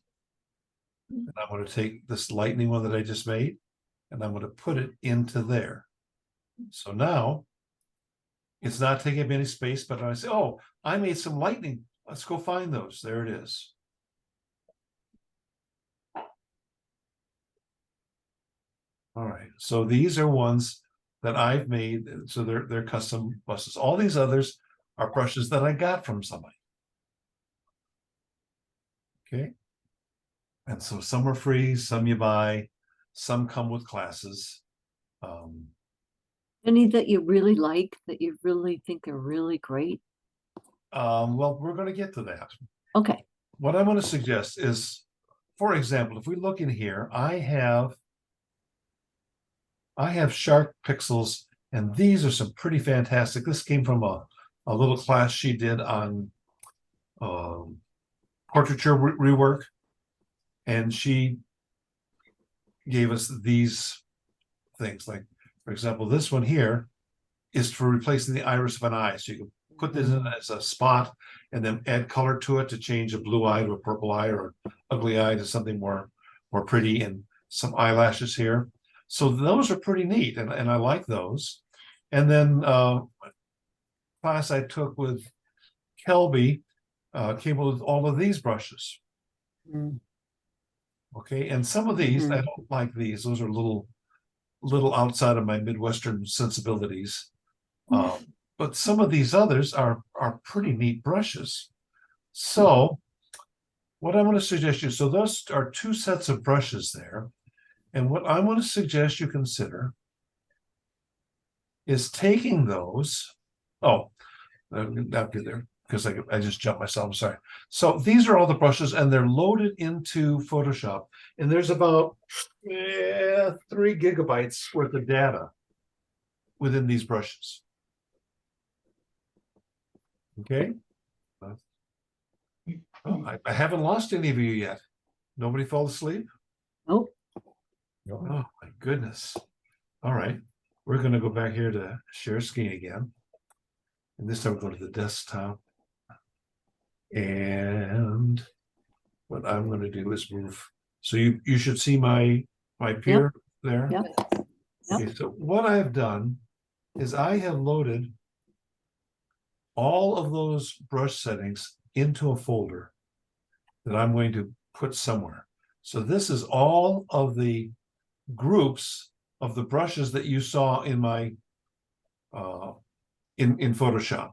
And I'm going to take this lightning one that I just made and I'm going to put it into there. So now it's not taking up any space, but I say, oh, I made some lightning. Let's go find those. There it is. All right. So these are ones that I've made. So they're custom brushes. All these others are brushes that I got from somebody. Okay. And so some are free, some you buy, some come with classes. Any that you really like, that you really think are really great? Well, we're going to get to that. Okay. What I want to suggest is, for example, if we look in here, I have sharp pixels, and these are some pretty fantastic. This came from a little class she did on portraiture rework, and she gave us these things. Like, for example, this one here is for replacing the iris of an eye. So you can put this in as a spot and then add color to it to change a blue eye to a purple eye or ugly eye to something more pretty, and some eyelashes here. So those are pretty neat, and I like those. And then class I took with Kelby came with all of these brushes. Okay, and some of these I don't like these. Those are little outside of my Midwestern sensibilities. But some of these others are pretty neat brushes. So what I want to suggest you, so those are two sets of brushes there. And what I want to suggest you consider is taking those. Oh, I'll get there because I just jumped myself. I'm sorry. So these are all the brushes, and they're loaded into Photoshop. And there's about 3 gigabytes worth of data within these brushes. Okay. Oh, I haven't lost any of you yet. Nobody fall asleep? Nope. Oh my goodness. All right. We're going to go back here to share screen again. And this time we'll go to the desktop. And what I'm going to do is move. So you should see my peer there. Yep. Okay, so what I've done is I have loaded all of those brush settings into a folder that I'm going to put somewhere. So this is all of the groups of the brushes that you saw in my in Photoshop.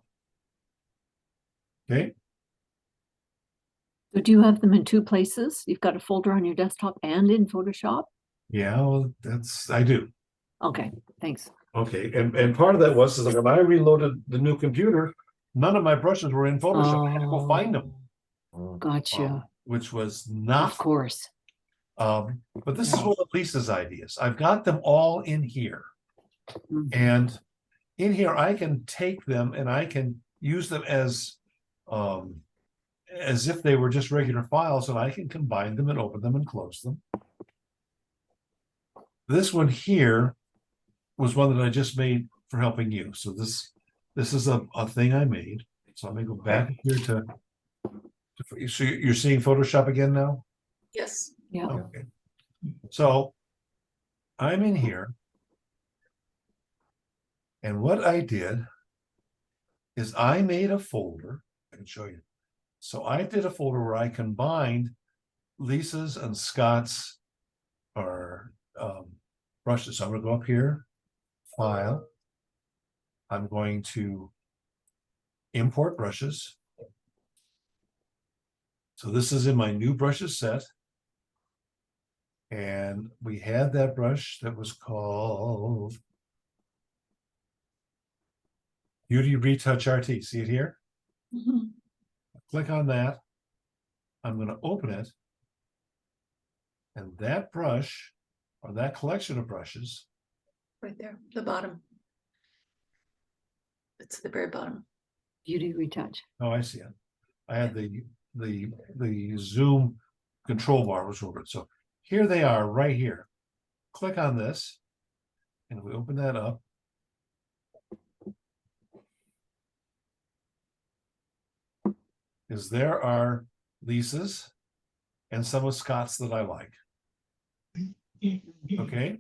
Okay. So do you have them in 2 places? You've got a folder on your desktop and in Photoshop? Yeah, well, I do. Okay, thanks. Okay, and part of that was is that when I reloaded the new computer, none of my brushes were in Photoshop. I had to go find them. Gotcha. Which was not, Of course. but this is one of Lisa's ideas. I've got them all in here. And in here, I can take them and I can use them as if they were just regular files, and I can combine them and open them and close them. This one here was one that I just made for helping you. So this is a thing I made. So let me go back here to so you're seeing Photoshop again now? Yes. Yeah. Okay. So I'm in here. And what I did is I made a folder. I can show you. So I did a folder where I combined Lisa's and Scott's brushes. So I'm going to go up here, File. I'm going to import brushes. So this is in my new brushes set. And we had that brush that was called Beauty Retouch RT. See it here? Click on that. I'm going to open it. And that brush, or that collection of brushes, Right there, the bottom. It's the very bottom. Beauty retouch. oh, I see it. I had the zoom control bar was over it. So here they are right here. Click on this, and we open that up. Is there are Lisa's and some of Scott's that I like. Okay.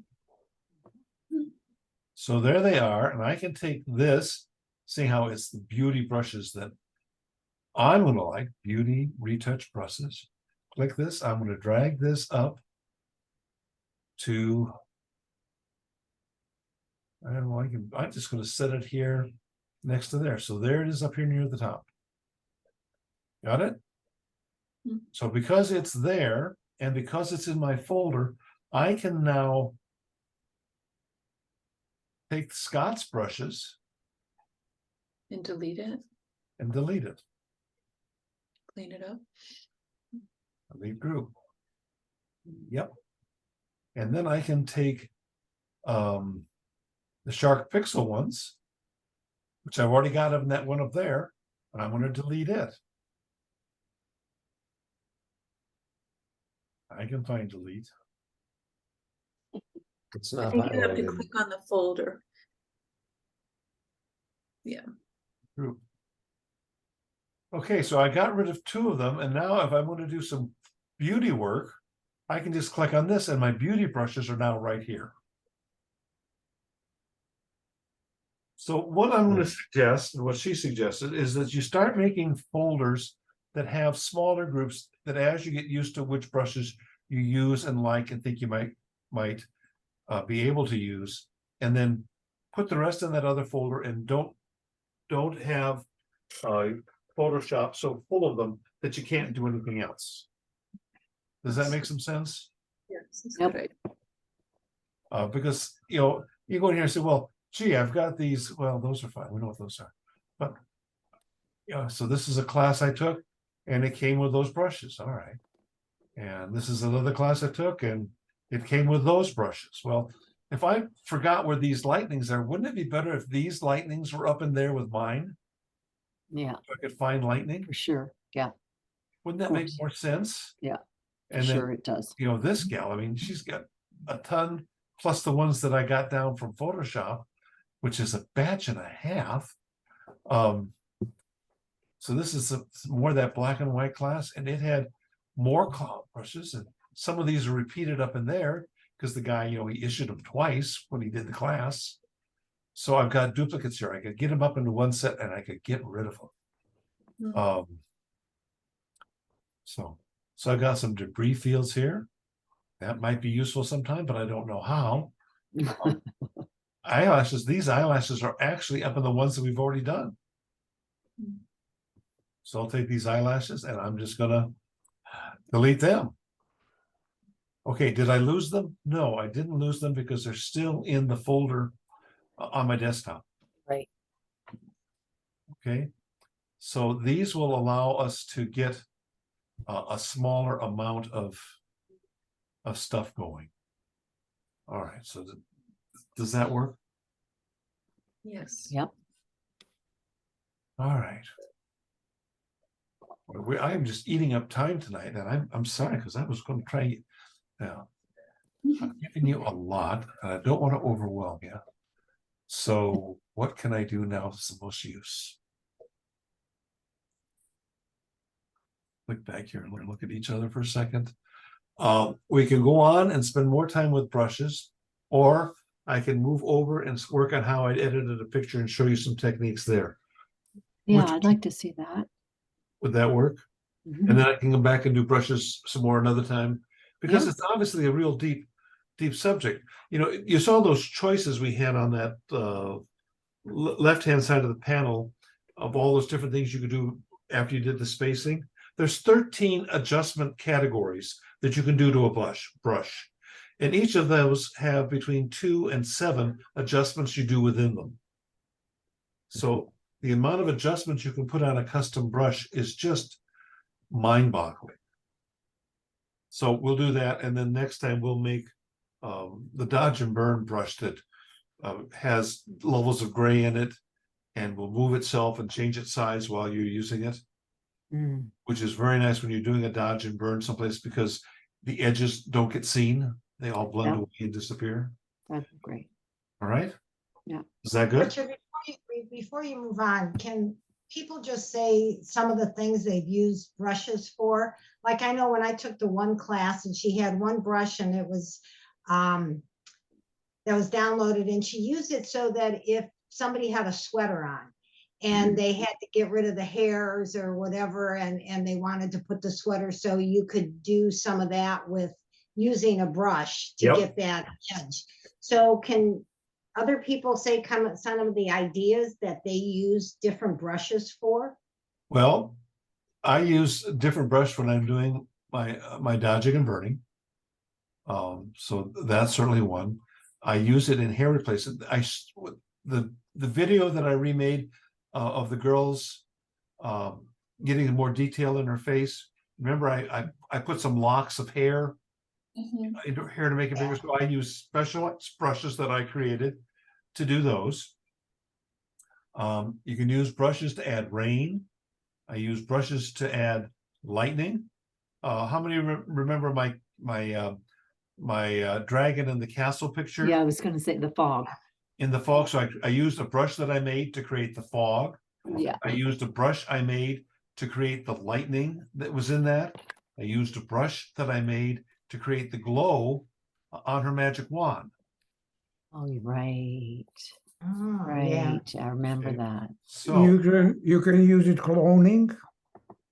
So there they are, and I can take this, see how it's the beauty brushes that I'm going to like, beauty retouch brushes. Click this. I'm going to drag this up to, I don't know, I'm just going to set it here next to there. So there it is up here near the top. Got it? Hmm. So because it's there and because it's in my folder, I can now take Scott's brushes And delete it, and delete it. clean it up. Delete group. Yep. And then I can take the Shark Pixel ones, which I've already got in that one up there, and I'm going to delete it. I can find delete. It's I not think you have to highlighted. click on the folder. Yeah. Group. Okay, so I got rid of 2 of them, and now if I want to do some beauty work, I can just click on this, and my beauty brushes are now right here. So what I'm going to suggest, and what she suggested, is that you start making folders that have smaller groups that, as you get used to which brushes you use and like and think you might be able to use, and then put the rest in that other folder, and don't have Photoshop so full of them that you can't do anything else. Does that make some sense? Yes. That's Yep. great. Because you go in here and say, well, gee, I've got these. Well, those are fine. We know what those are. But so this is a class I took, and it came with those brushes. All right. And this is another class I took, and it came with those brushes. Well, if I forgot where these lightnings are, wouldn't it be better if these lightnings were up in there with mine? Yeah, So I could find lightning. for sure. Yeah, Wouldn't that Of make course. more sense? Yeah, for And then, sure it does. this gal, I mean, she's got a ton plus the ones that I got down from Photoshop, which is a batch and a half. So this is more that black and white class, and it had more cloud brushes, and some of these are repeated up in there because the guy, he issued them twice when he did the class. So I've got duplicates here. I could get them up into one set, and I could get rid of them. Hmm. So I've got some debris fields here. That might be useful sometime, but I don't know how. Eyelashes, these eyelashes are actually up in the ones that we've already done. So I'll take these eyelashes and I'm just gonna delete them. Okay, did I lose them? No, I didn't lose them because they're still in the folder on my desktop. Right. Okay, so these will allow us to get a smaller amount of stuff going. All right, so does that work? Yes. Yep. All right. I am just eating up time tonight, and I'm sorry because I was going to try. Now, I'm giving you a lot, and I don't want to overwhelm you. So, what can I do now that's the most use? Click back here and look at each other for a second. We can go on and spend more time with brushes, or I can move over and work on how I edited a picture and show you some techniques there. Yeah, Which- I'd like to see that. Would that work? Mhm. And then I can come back and do brushes some more another time, because Yeah. it's obviously a real deep subject. You saw those choices we had on that left-hand side of the panel of all those different things you could do after you did the spacing. There's 13 adjustment categories that you can do to a brush. And each of those have between 2 and 7 adjustments you do within them. So the amount of adjustments you can put on a custom brush is just mind-boggling. So we'll do that, and then next time we'll make the dodge and burn brush that has levels of gray in it and will move itself and change its size while you're using it, which is very nice when you're doing a dodge and burn someplace because the edges don't get seen. They all blend away and disappear. That'd be great. All right? Yeah. Is that good? Richard, before you move on, can people just say some of the things they've used brushes for? Like I know when I took the one class and she had one brush and it was that was downloaded, and she used it so that if somebody had a sweater on and they had to get rid of the hairs or whatever, and they wanted to put the sweater, so you could do some of that with using a brush to get that edge. So can other people say some of the ideas that they use different brushes for? Well, I use a different brush when I'm doing my dodging and burning. So that's certainly one. I use it in hair replacement. The video that I remade of the girls getting more detail in her face. Remember, I put some locks of hair into hair to make it bigger. So I use special brushes that I created to do those. You can use brushes to add rain. I use brushes to add lightning. How many remember my dragon in the castle picture? Yeah, I was gonna say the fog. In the fog, so I used a brush that I made to create the fog. Yeah. I used a brush I made to create the lightning that was in that. I used a brush that I made to create the glow on her magic wand. Oh, you're right. Oh, yeah. Right. I remember Okay. that. So You can use it cloning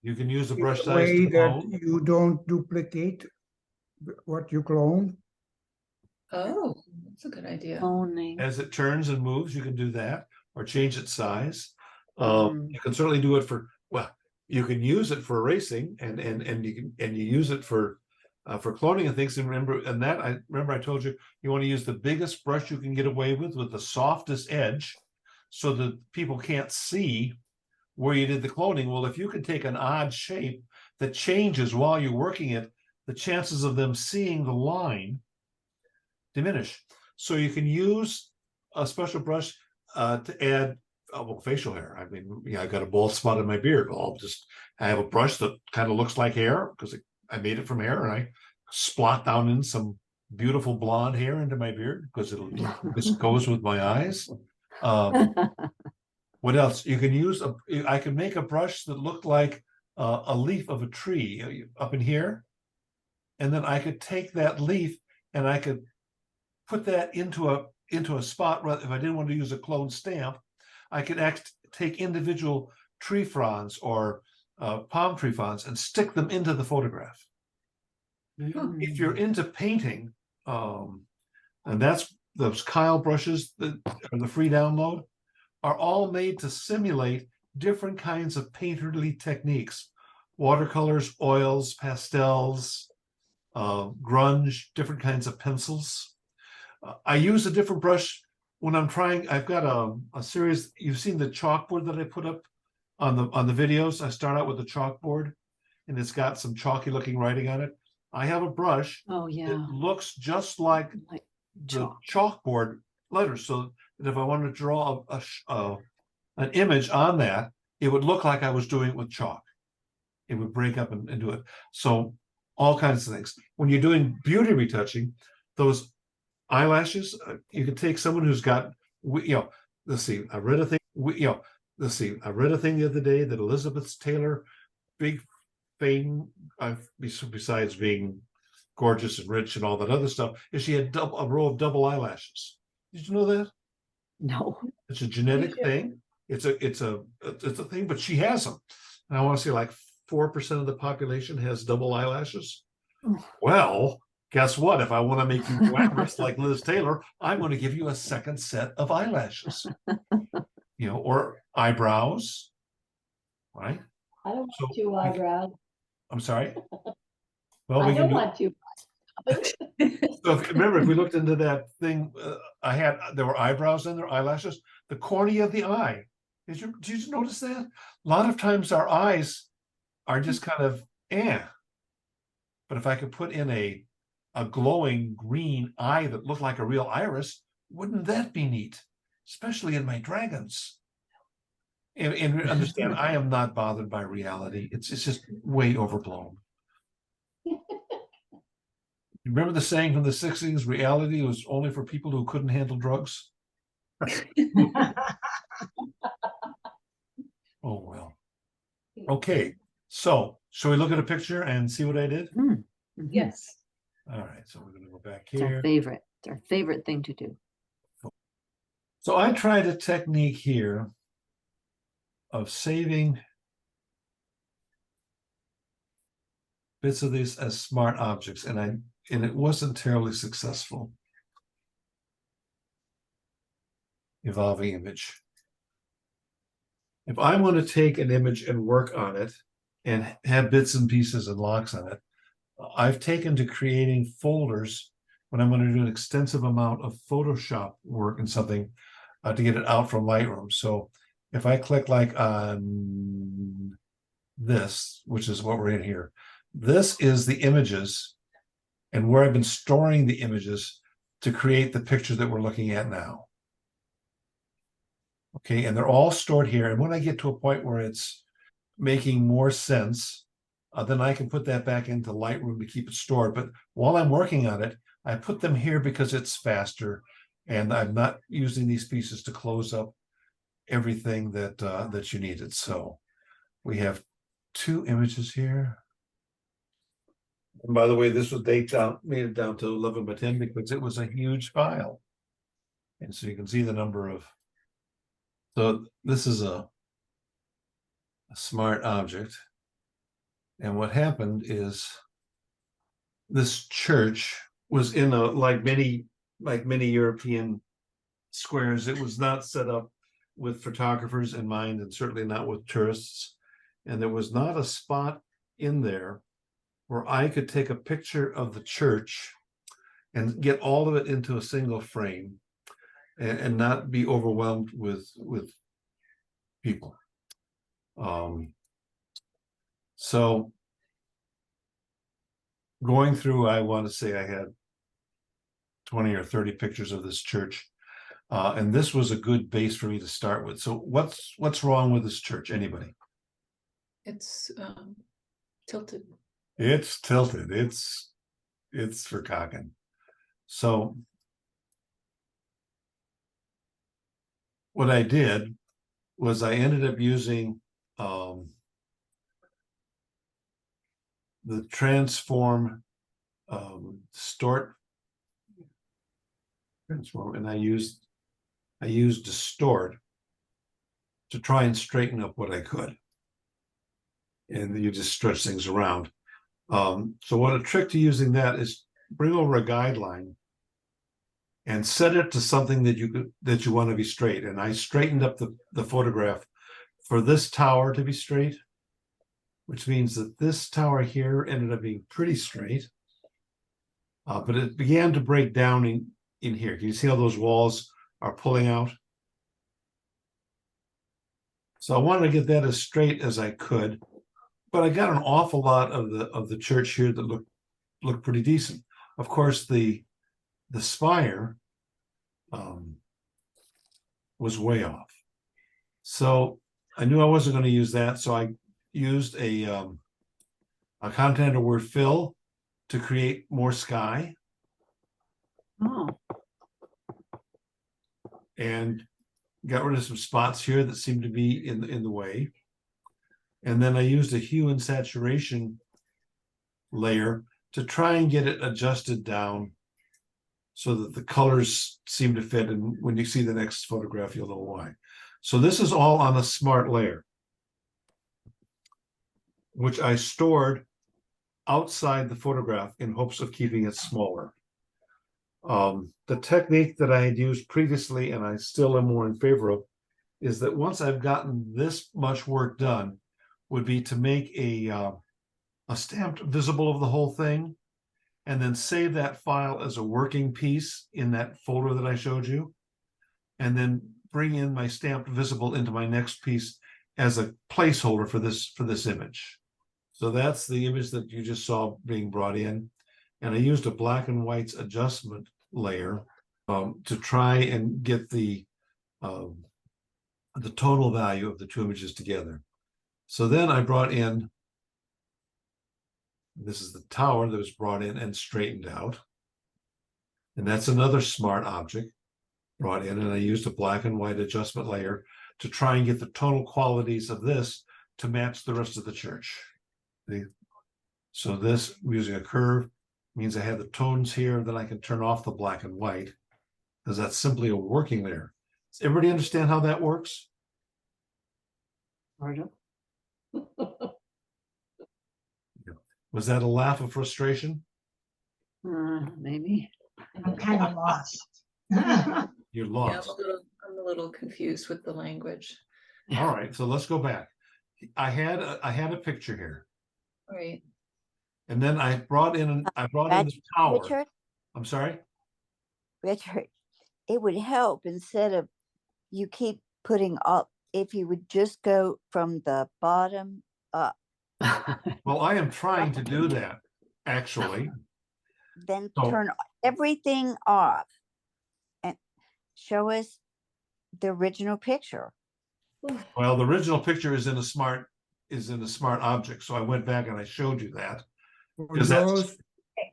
you can use the in brush a size way to that clone. you don't duplicate what you clone. Oh, that's a good idea. Cloning. As it turns and moves, you can do that or change its size. Mhm. You can certainly do it for, well, you can use it for racing and you use it for cloning and things. And remember I told you you want to use the biggest brush you can get away with the softest edge so that people can't see where you did the cloning. Well, if you can take an odd shape that changes while you're working it, the chances of them seeing the line diminish. So you can use a special brush to add well, facial hair. I mean, yeah, I got a bald spot in my beard. Well, I have a brush that kind of looks like hair because I made it from hair, and I splot down in some beautiful blonde hair into my beard because this goes with my eyes. What else? You can use I can make a brush that looked like a leaf of a tree up in here, and then I could take that leaf and I could put that into a spot. If I didn't want to use a clone stamp, I could take individual tree fronds or palm tree fronds and stick them into the photograph. If you're into painting, and that's those Kyle brushes that are the free download, are all made to simulate different kinds of painterly techniques: watercolors, oils, pastels, grunge, different kinds of pencils. I use a different brush when I'm trying. I've got a series. You've seen the chalkboard that I put up on the videos. I start out with a chalkboard, and it's got some chalky looking writing on it. I have a brush Oh, yeah. that looks just like Like the chalk. chalkboard letters, so that if I wanted to draw an image on that, it would look like I was doing it with chalk. It would break up and do it. So all kinds of things. When you're doing beauty retouching, those eyelashes, you can take someone who's got, let's see, I read a thing, I read a thing the other day that Elizabeth Taylor, big fame, besides being gorgeous and rich and all that other stuff, is she had a row of double eyelashes. Did you know that? No. It's a genetic thing. It's a thing, but she has them. And I want to say like 4% of the population has double eyelashes. Well, guess what? If I want to make you glamorous like Liz Taylor, I'm going to give you a second set of eyelashes, or eyebrows, right? I don't So want two eyebrows. I'm sorry. Well, I we can don't do. want two. So remember, if we looked into that thing, there were eyebrows in there, eyelashes, the cornea of the eye. Did you notice that? A lot of times our eyes are just kind of But if I could put in a glowing green eye that looked like a real iris, wouldn't that be neat? Especially in my dragons. And understand, I am not bothered by reality. It's just way overblown. Remember the saying from the 60s, reality was only for people who couldn't handle drugs? Oh, well. Okay, so shall we look at a picture and see what I did? Mhm. Yes. All right, so we're gonna go back It's our here. favorite. It's our favorite thing to do. So I tried a technique here of saving bits of these as smart objects, and it wasn't terribly successful. Evolving image. If I want to take an image and work on it, and have bits and pieces and locks on it. I've taken to creating folders when I'm going to do an extensive amount of Photoshop work and something to get it out from Lightroom. So if I click like on this, which is what we're in here, this is the images and where I've been storing the images to create the picture that we're looking at now. Okay, and they're all stored here. And when I get to a point where it's making more sense, then I can put that back into Lightroom to keep it stored. But while I'm working on it, I put them here because it's faster, and I'm not using these pieces to close up everything that that you needed. So we have 2 images here. And by the way, this was made it down to 11 by 10 because it was a huge file. And so you can see the number of. So this is a smart object. And what happened is this church was in a like many European squares. It was not set up with photographers in mind, and certainly not with tourists. And there was not a spot in there where I could take a picture of the church and get all of it into a single frame and not be overwhelmed with people. So going through, I want to say I had 20 or 30 pictures of this church. And this was a good base for me to start with. So what's wrong with this church? Anybody? It's tilted. It's tilted. It's for cocking. So what I did was I ended up using the transform distort transform, and I used distort to try and straighten up what I could. And you just stretch things around. So what a trick to using that is bring over a guideline and set it to something that you want to be straight. And I straightened up the photograph for this tower to be straight, which means that this tower here ended up being pretty straight. But it began to break down in here. Can you see how those walls are pulling out? So I wanted to get that as straight as I could, but I got an awful lot of the church here that looked pretty decent. Of course, the spire was way off. So I knew I wasn't going to use that, so I used a content word fill to create more sky. Oh, And got rid of some spots here that seemed to be in the way. And then I used a hue and saturation layer to try and get it adjusted down so that the colors seem to fit. And when you see the next photograph, you'll know why. So this is all on a smart layer, which I stored outside the photograph in hopes of keeping it smaller. The technique that I had used previously, and I still am more in favor of, is that once I've gotten this much work done, would be to make a stamped visible of the whole thing, and then save that file as a working piece in that folder that I showed you, and then bring in my stamped visible into my next piece as a placeholder for this image. So that's the image that you just saw being brought in. And I used a black and whites adjustment layer to try and get the total value of the 2 images together. So then I brought in, this is the tower that was brought in and straightened out. And that's another smart object brought in, and I used a black and white adjustment layer to try and get the tonal qualities of this to match the rest of the church. So this, using a curve, means I have the tones here, then I can turn off the black and white, because that's simply a working layer. Does everybody understand how that works? pardon? Was that a laugh of frustration? Maybe. I'm kind of lost. You're Yeah, lost. I'm a little confused with the language. All right, so let's go back. I had a picture here, Right. and then I brought in the tower. Richard, I'm sorry. Richard, it would help instead of you keep putting up, if you would just go from the bottom up, Well, I am trying to do that, actually. then So- turn everything off and show us the original picture. Well, the original picture is in a smart object, so I went back and I showed you that. For 'Cause that's- those,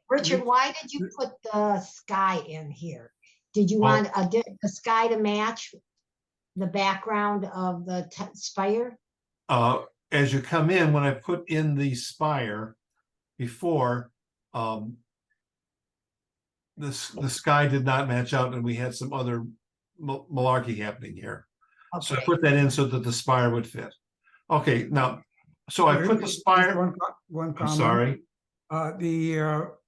Richard, why did you put the sky in here? Did you Well- want the sky to match the background of the spire? As you come in, when I put in the spire before, the sky did not match out, and we had some other malarkey happening here. So I Okay. put that in so that the spire would fit. Okay, now, so I put the just spire, one I'm comment. sorry,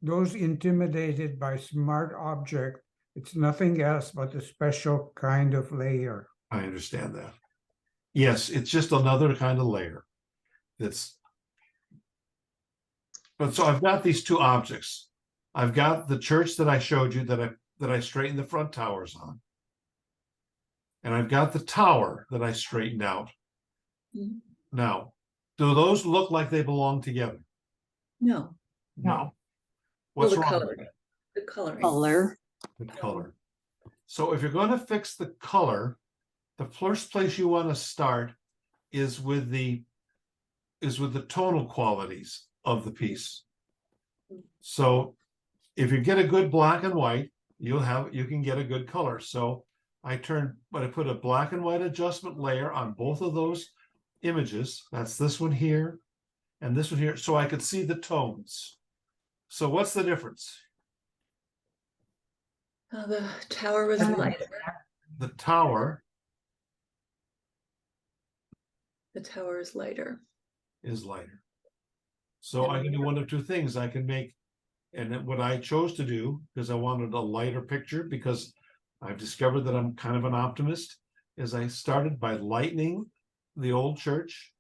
Those intimidated by smart object, it's nothing else but a special kind of layer. I understand that. Yes, it's just another kind of layer. That's. But so I've got these two objects. I've got the church that I showed you that I straightened the front towers on. And I've got the tower that I straightened out. Mhm. Now, do those look like they belong together? No, No. What's the wrong color. with it? the coloring. Color. The color. So if you're going to fix the color, the first place you want to start is with the tonal qualities of the piece. So if you get a good black and white, you can get a good color. So I put a black and white adjustment layer on both of those images. That's this one here and this one here, so I could see the tones. So what's the difference? The tower was lighter. The tower The tower is lighter. is lighter. So I can do one of two things. I can make, and then what I chose to do, because I wanted a lighter picture, because I've discovered that I'm kind of an optimist, is I started by lightening the old church,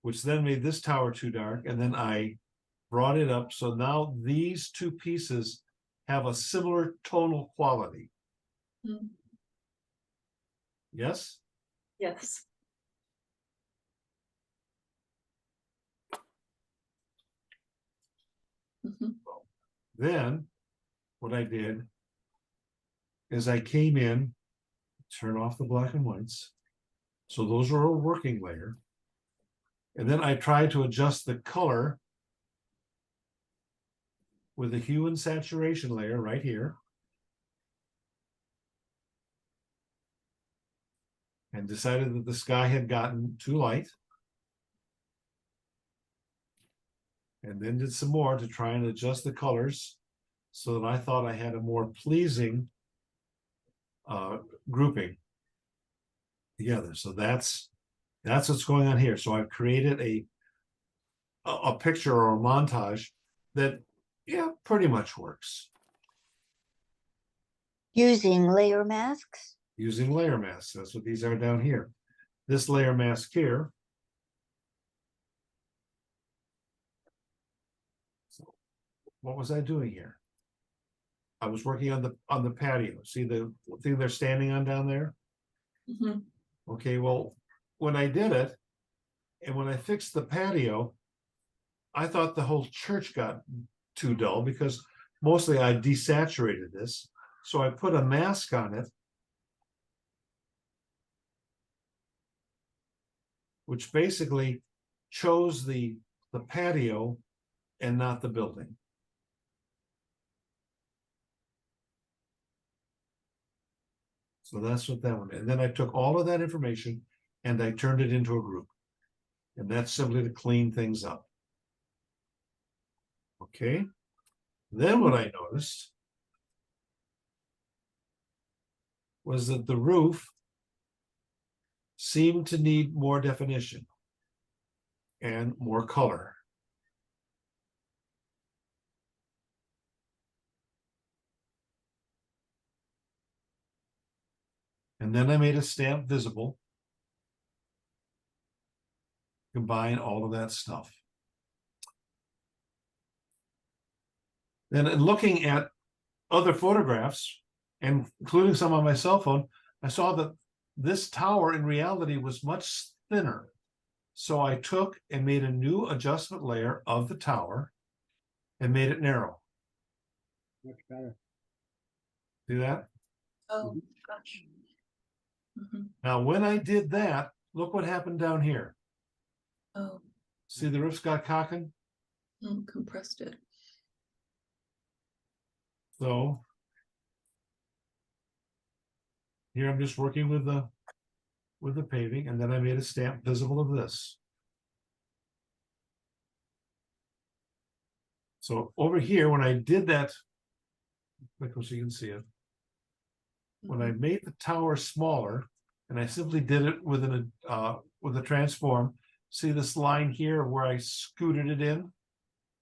which then made this tower too dark, and then I brought it up. So now these two pieces have a similar tonal quality. Mm. Yes? Yes. Mhm. Then what I did is I came in, turn off the black and whites. So those are a working layer. And then I tried to adjust the color with the hue and saturation layer right here. And decided that the sky had gotten too light. And then did some more to try and adjust the colors so that I thought I had a more pleasing grouping together. So that's what's going on here. So I've created a picture or a montage that, yeah, pretty much works Using layer masks. using layer masks. That's what these are down here. This layer mask here. So what was I doing here? I was working on the patio. See the thing they're standing on down there? Mhm. Okay, well, when I did it, and when I fixed the patio, I thought the whole church got too dull because mostly I desaturated this. So I put a mask on it, which basically chose the patio and not the building. So that's what that one. And then I took all of that information and I turned it into a group. And that's simply to clean things up. Okay. Then what I noticed was that the roof seemed to need more definition and more color. And then I made a stamp visible. Combine all of that stuff. Then in looking at other photographs, and including some on my cell phone, I saw that this tower in reality was much thinner. So I took and made a new adjustment layer of the tower and made it narrow. Much better. See that? Oh, gosh. Mhm. Now, when I did that, look what happened down here. Oh, See the roof's got cocking? compressed it. So here I'm just working with the paving, and then I made a stamp visible of this. So over here, when I did that, look so you can see it. When I made the tower smaller, and I simply did it with a transform, see this line here where I scooted it in?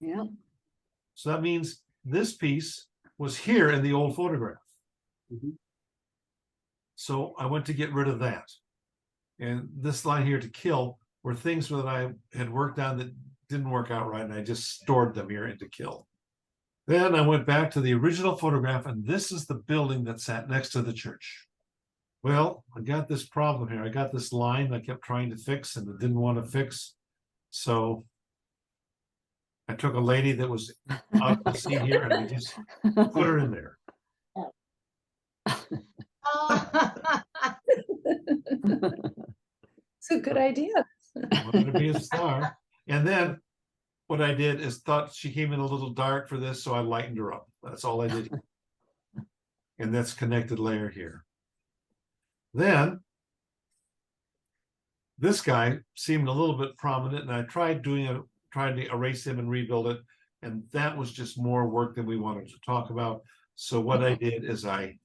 Yeah. So that means this piece was here in the old photograph. Mhm. So I went to get rid of that. And this line here to kill were things that I had worked on that didn't work out right, and I just stored them here into kill. Then I went back to the original photograph, and this is the building that sat next to the church. Well, I got this problem here. I got this line I kept trying to fix and it didn't want to fix. So I took a lady that was out to sea here and I just put her in there. It's a good idea. Wanted to be a star. And then what I did is thought she came in a little dark for this, so I lightened her up. That's all I did. And that's connected layer here. Then this guy seemed a little bit prominent, and I tried to erase him and rebuild it, and that was just more work than we wanted to talk about. So what I did is I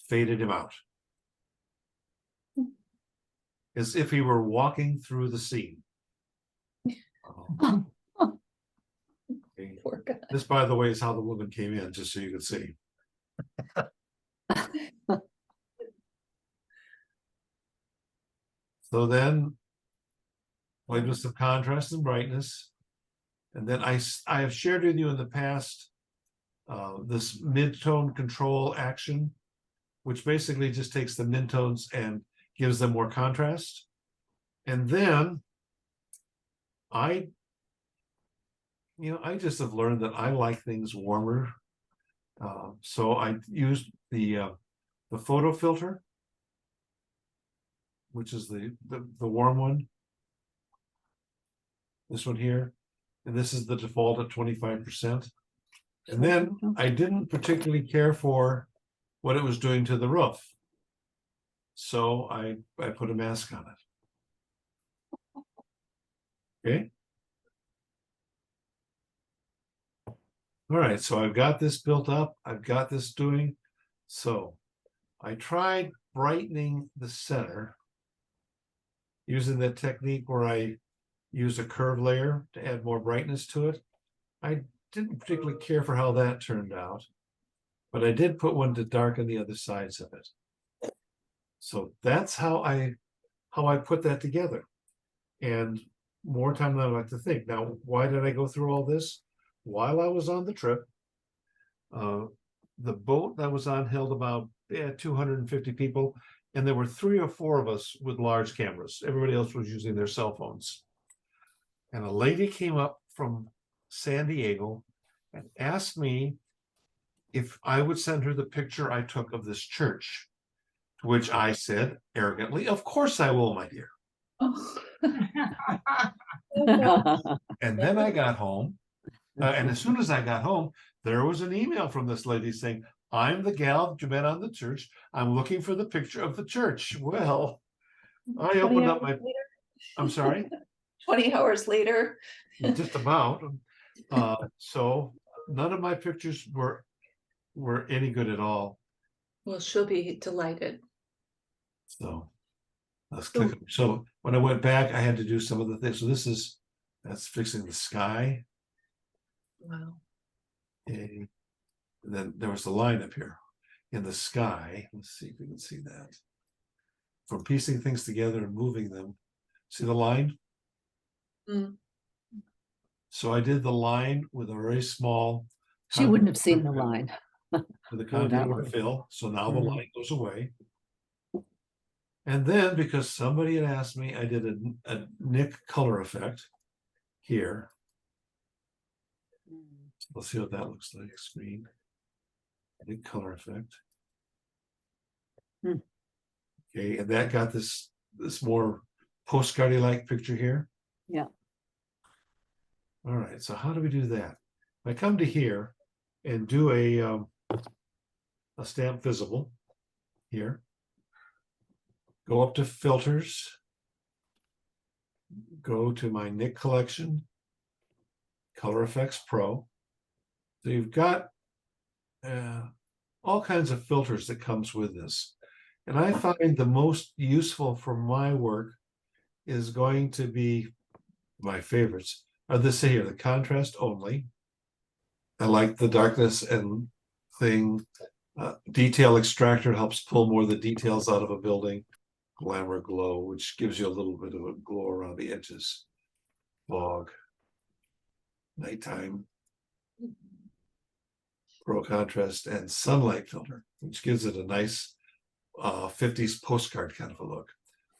faded him out, as if he were walking through the scene. Okay. Poor guy. This, by the way, is how the woman came in, just so you can see. So then played with some contrast and brightness. And then I have shared with you in the past this mid-tone control action, which basically just takes the mid-tones and gives them more contrast. And then I just have learned that I like things warmer. So I used the photo filter, which is the warm one. This one here, and this is the default at 25%. And then I didn't particularly care for what it was doing to the roof, so I put a mask on it. Okay. All right, so I've got this built up. I've got this doing. So I tried brightening the center using that technique where I use a curve layer to add more brightness to it. I didn't particularly care for how that turned out, but I did put one to darken the other sides of it. So that's how I put that together. And more time than I like to think. Now, why did I go through all this? While I was on the trip, the boat that was on held about 250 people, and there were 3 or 4 of us with large cameras. Everybody else was using their cell phones. And a lady came up from San Diego and asked me if I would send her the picture I took of this church, to which I said arrogantly, "Of course I will, my dear." Oh. And then I got home, and as soon as I got home, there was an email from this lady saying, "I'm the gal that you met on the church. I'm looking for the picture of the church." Well, I opened up my, I'm sorry? 20 hours later. Just about. So none of my pictures were any good at all. Well, she'll be delighted. So let's click. So when I went back, I had to do some of the things. So that's fixing the sky. Wow. Okay. And then there was the line up here in the sky. Let's see if we can see that. from piecing things together and moving them. See the line? Mm. So I did the line with a very small. She wouldn't have seen the contour line. with a Oh, that contour one. fill, so now the Mhm. line goes away. And then, because somebody had asked me, I did a Nick color effect here. Let's see what that looks like, screen. Nick color effect. Hmm. Okay, and that got this more postcardy like picture here. Yeah. All right, so how do we do that? I come to here and do a stamp visible here. Go up to filters. Go to my Nick collection, Color Effects Pro. So you've got all kinds of filters that comes with this. And I find the most useful for my work is going to be my favorites are this here, the contrast only. I like the darkness and thing. Detail extractor helps pull more of the details out of a building. Glamour glow, which gives you a little bit of a glow around the edges. Fog. Nighttime. Pro contrast and sunlight filter, which gives it a nice 50s postcard kind of a look.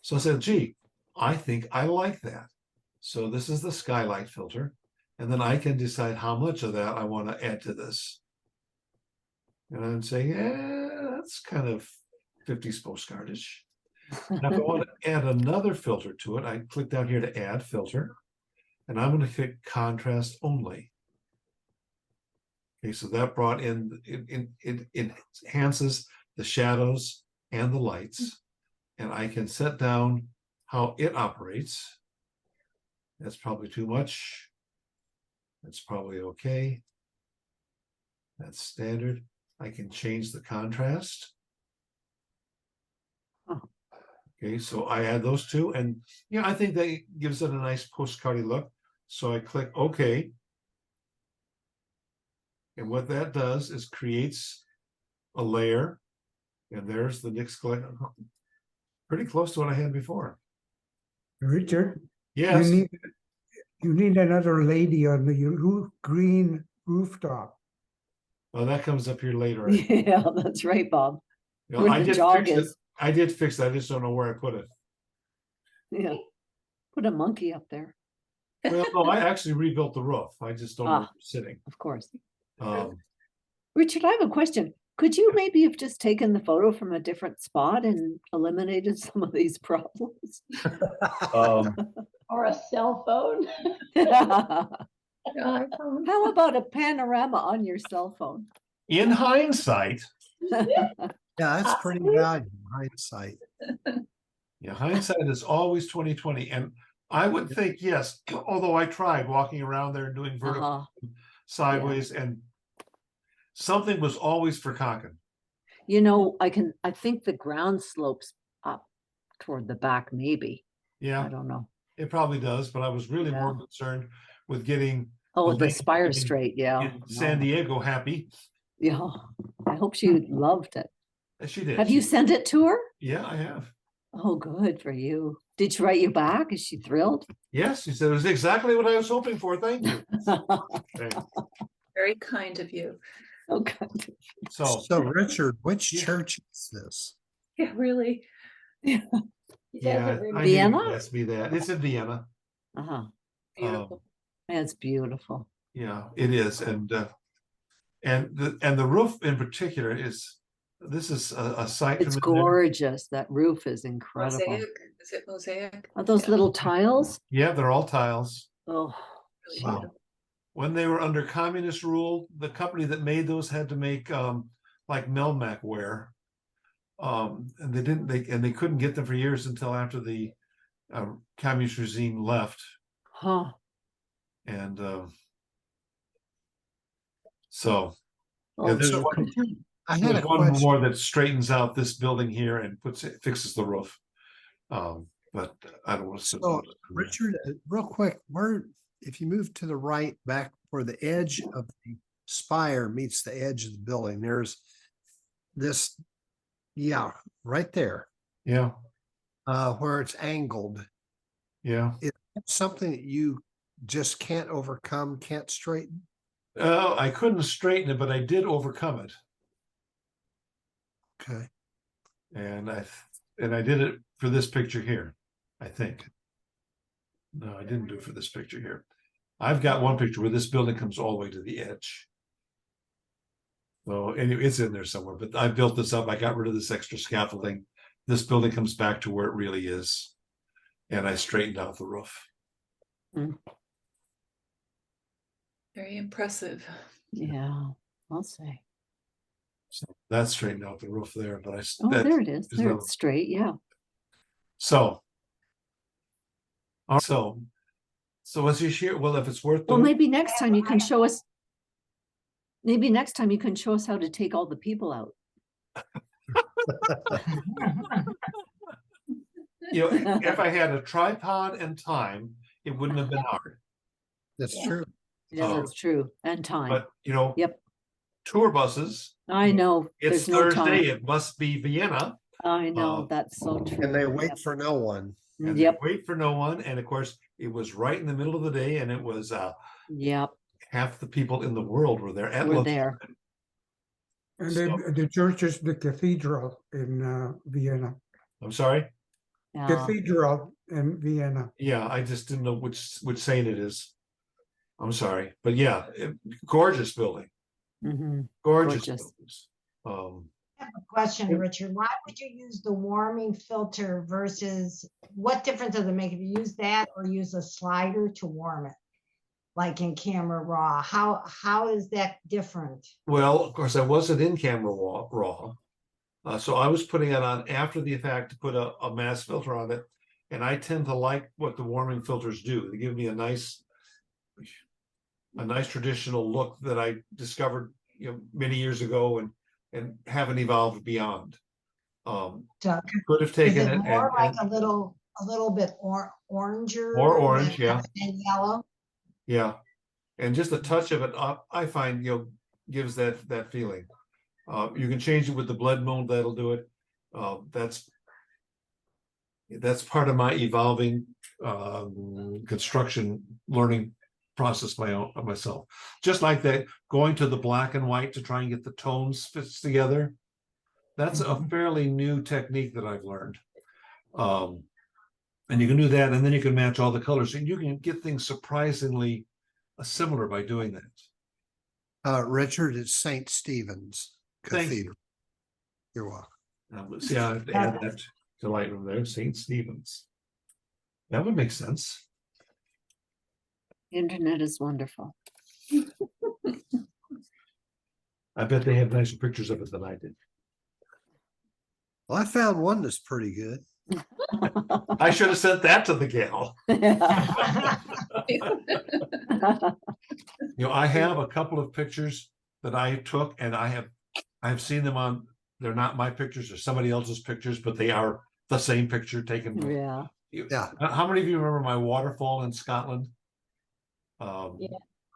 So I said, gee, I think I like that. So this is the skylight filter. And then I can decide how much of that I want to add to this. And I'm saying, that's kind of 50s postcardish. Now, if I want to add another filter to it, I click down here to add filter. And I'm going to click contrast only. Okay, so that brought in, it enhances the shadows and the lights. And I can set down how it operates. That's probably too much. That's probably okay. That's standard. I can change the contrast. Okay, so I add those two, and I think that gives it a nice postcardy look. So I click OK. And what that does is creates a layer, and there's the Nick's collection. Pretty close to what I had before. Richard, Yes. you need another lady on the green rooftop. Well, that comes up here later. Yeah, that's right, Bob. You know, Where I the did jog fix it. is. I did fix it. I just don't know where I put it. Yeah. Put a monkey up there. Well, no, I actually rebuilt the roof. I just don't know where it's sitting. Of course. Um, Richard, I have a question. Could you maybe have just taken the photo from a different spot and eliminated some of these problems? Or a cell phone. How about a panorama on your cell phone? in hindsight, Yeah, that's pretty valuable hindsight. hindsight is always 20/20. And I would think, yes, although I tried walking around there and doing vertical sideways, and something was always forgotten. I think the ground slopes up toward the back, maybe. Yeah, I don't know. it probably does, but I was really more concerned with getting Oh, the lady spire in- straight, yeah. in San Diego happy. Yeah. I hope she loved it. And she did. Have you sent it to her? Yeah, I have. Oh, good for you. Did she write you back? Is she thrilled? Yes, she said it was exactly what I was hoping for. Thank you. Okay. Very kind of you. Oh, good. So Richard, which Yeah. church is this? Yeah, really. yeah, I knew Vienna? you'd ask me that. It's in Vienna. Uh-huh. Beautiful. That's beautiful. Yeah, it is, and the roof in particular is. This is a sight. It's from in there. gorgeous. That roof is incredible. Mosaic. Is it mosaic? Are those little tiles? Yeah, they're all tiles. Oh, Really Wow. beautiful. When they were under communist rule, the company that made those had to make like Melmac ware. And they couldn't get them for years until after the communist regime left. huh. And so Oh, yeah, there's dear. one, I had a there's one question. more that straightens out this building here and fixes the roof. But I don't want to. So, Richard, real quick, if you move to the right, back where the edge of the spire meets the edge of the building, there's this, right there. Yeah. where it's angled. Yeah. Something that you just can't overcome, can't straighten. I couldn't straighten it, but I did overcome it. Okay. And I did it for this picture here, I think. No, I didn't do it for this picture here. I've got one picture where this building comes all the way to the edge. So anyway, it's in there somewhere, but I built this up. I got rid of this extra scaffolding. This building comes back to where it really is. And I straightened out the roof. Very impressive. Yeah, I'll say. So that straightened out the roof there, but Oh, there it is. there's There no- it's straight. Yeah. So as you share, well, if it's worth Well, doing, maybe next time you can show us. Maybe next time you can show us how to take all the people out. if I had a tripod and time, it wouldn't have been hard. That's true. Yeah, Oh. that's true. And time. But Yep. tour buses. I know. It's There's no Thursday. time. It must be Vienna. I know. Uh, That's so true. And they wait Yep. for no one. And Yep. they wait for no one. And of course, it was right in the middle of the day, and it was Yep. half the people in the world were there at We're lunch. there. And So- the church is the cathedral in Vienna. I'm sorry. Yeah. Cathedral in Vienna. Yeah, I just didn't know which saint it is. I'm sorry, but yeah, gorgeous building, Mhm. gorgeous. Gorgeous. Buildings. I have a question, Richard. Why would you use the warming filter versus, what difference does it make if you use that or use a slider to warm it? Like in Camera Raw, how is that different? Well, of course, I wasn't in camera raw. So I was putting it on after the fact to put a mass filter on it. And I tend to like what the warming filters do. They give me a nice traditional look that I discovered, many years ago and haven't evolved beyond. So Could have is taken it it more like and a little bit oranger? More orange, than- yeah. than yellow? yeah, and just a touch of it up, I find, gives that feeling. You can change it with the blend mode, that'll do it. That's part of my evolving construction learning process myself. Just like that, going to the black and white to try and get the tones fits together. That's a fairly new technique that I've learned. And you can do that, and then you can match all the colors, and you can get things surprisingly similar by doing that. Richard, it's St. Stephen's Thank you. Cathedral. You're welcome. Let's see, I have to add that to Lightroom there, St. Stephen's. That would make sense. The internet is wonderful. I bet they have nicer pictures of it than I did. Well, I found one that's pretty good. I should have sent that to the gal. I have a couple of pictures that I took, and I have seen them on. They're not my pictures; they're somebody else's pictures, but they are the same picture taken. Yeah. Yeah. How many of you remember my waterfall in Scotland? Yeah.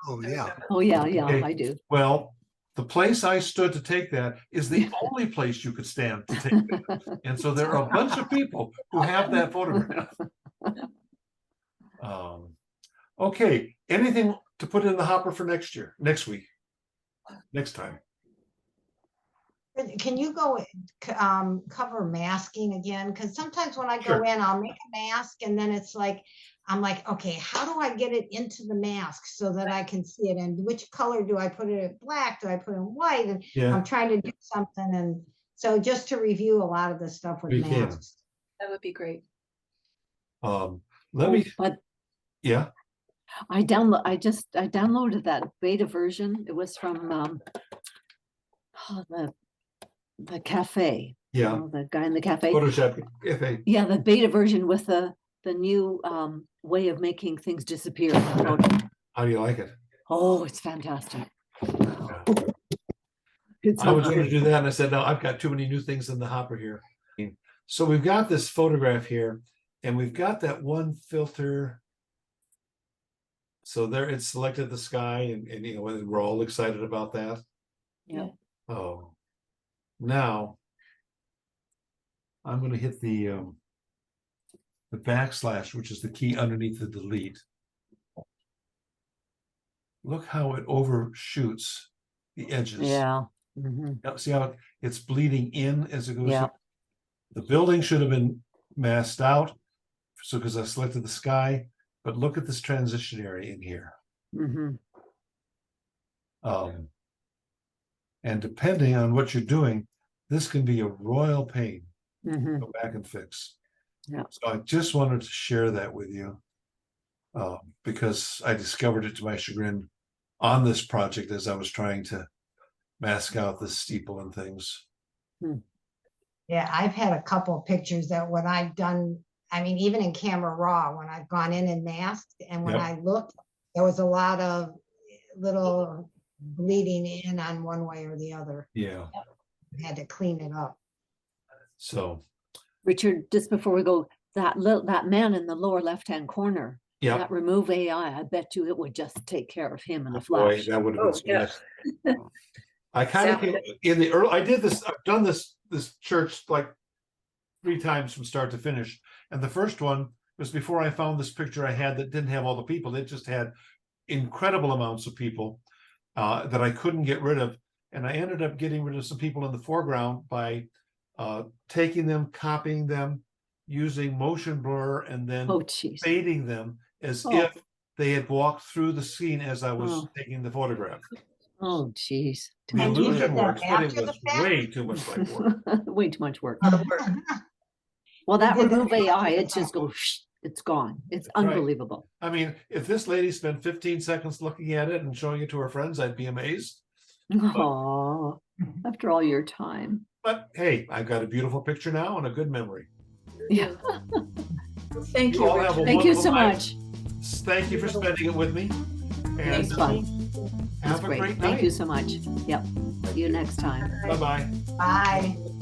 Oh, yeah. Oh, yeah, yeah, Okay. I do. Well, the place I stood to take that is the only place you could stand to take that. And so there are a bunch of people who have that photograph. Okay, anything to put in the hopper for next week, next time? Can you go cover masking again? Because sometimes when I go Sure. in, I'll make a mask and then it's like, I'm like, okay, how do I get it into the mask so that I can see it? And which color do I put it in? Black? Do I put it in white? And Yeah, I'm trying to do something. And so just to review a lot of the stuff with We can. masks. That would be great. let me, But yeah, I downloaded that beta version. It was from the cafe. yeah, The guy in the cafe. Photoshop, FA. Yeah, the beta version with the new way of making things disappear. in the photo. How do you like it? Oh, it's fantastic. Yeah. It's I was so going to good. do that, and I said, no, I've got too many new things in the hopper here. So we've got this photograph here, and we've got that one filter. So there, it's selected the sky, and we're all excited about that. Yeah. Oh, now I'm going to hit the the backslash, which is the key underneath the delete. Look how it overshoots the edges. Yeah. Mhm. Now, see how it's bleeding in as it goes? Yeah. The building should have been masked out. So, because I selected the sky, but look at this transition area in here. Mhm. And depending on what you're doing, this can be a royal pain Mhm. to go back and fix. Yeah. So I just wanted to share that with you. Because I discovered it to my chagrin on this project as I was trying to mask out the steeple and things. Yeah, I've had a couple of pictures that when I've done, I mean, even in camera raw, when I've gone in and masked, and when Yep. I looked, there was a lot of little bleeding in on one way or the other. Yeah. I had to clean it up. So, Richard, just before we go, that man in the lower left-hand corner, yeah. that remove AI, I bet you it would just take care of him in a Boy, flash. that would have Oh, been so yeah. nice. I kind of in the early, I did this, I've done this church like 3 times from start to finish. And the first one was before I found this picture I had that didn't have all the people. It just had incredible amounts of people that I couldn't get rid of. And I ended up getting rid of some people in the foreground by taking them, copying them, using motion blur, and then Oh, jeez. fading them as Oh. if they had walked through the scene as I was Oh. taking the photograph. Oh, jeez. Too The And much you illusion did that works, but it after the was fact? way too much like work. work. Way too much work. A lot of work. Well, that did that remove after AI, the it just fact. goes, it's gone. It's Right. unbelievable. I mean, if this lady spent 15 seconds looking at it and showing it to her friends, I'd be amazed. Oh, after all your time. But hey, I've got a beautiful picture now and a good memory. Yeah. Thank You you, all have a Richard. Thank you wonderful so night. much. Thank you for spending it with me. And It's fun. have It's a great. great Thank you night. so much. Yep. See you next time. Bye-bye. Bye.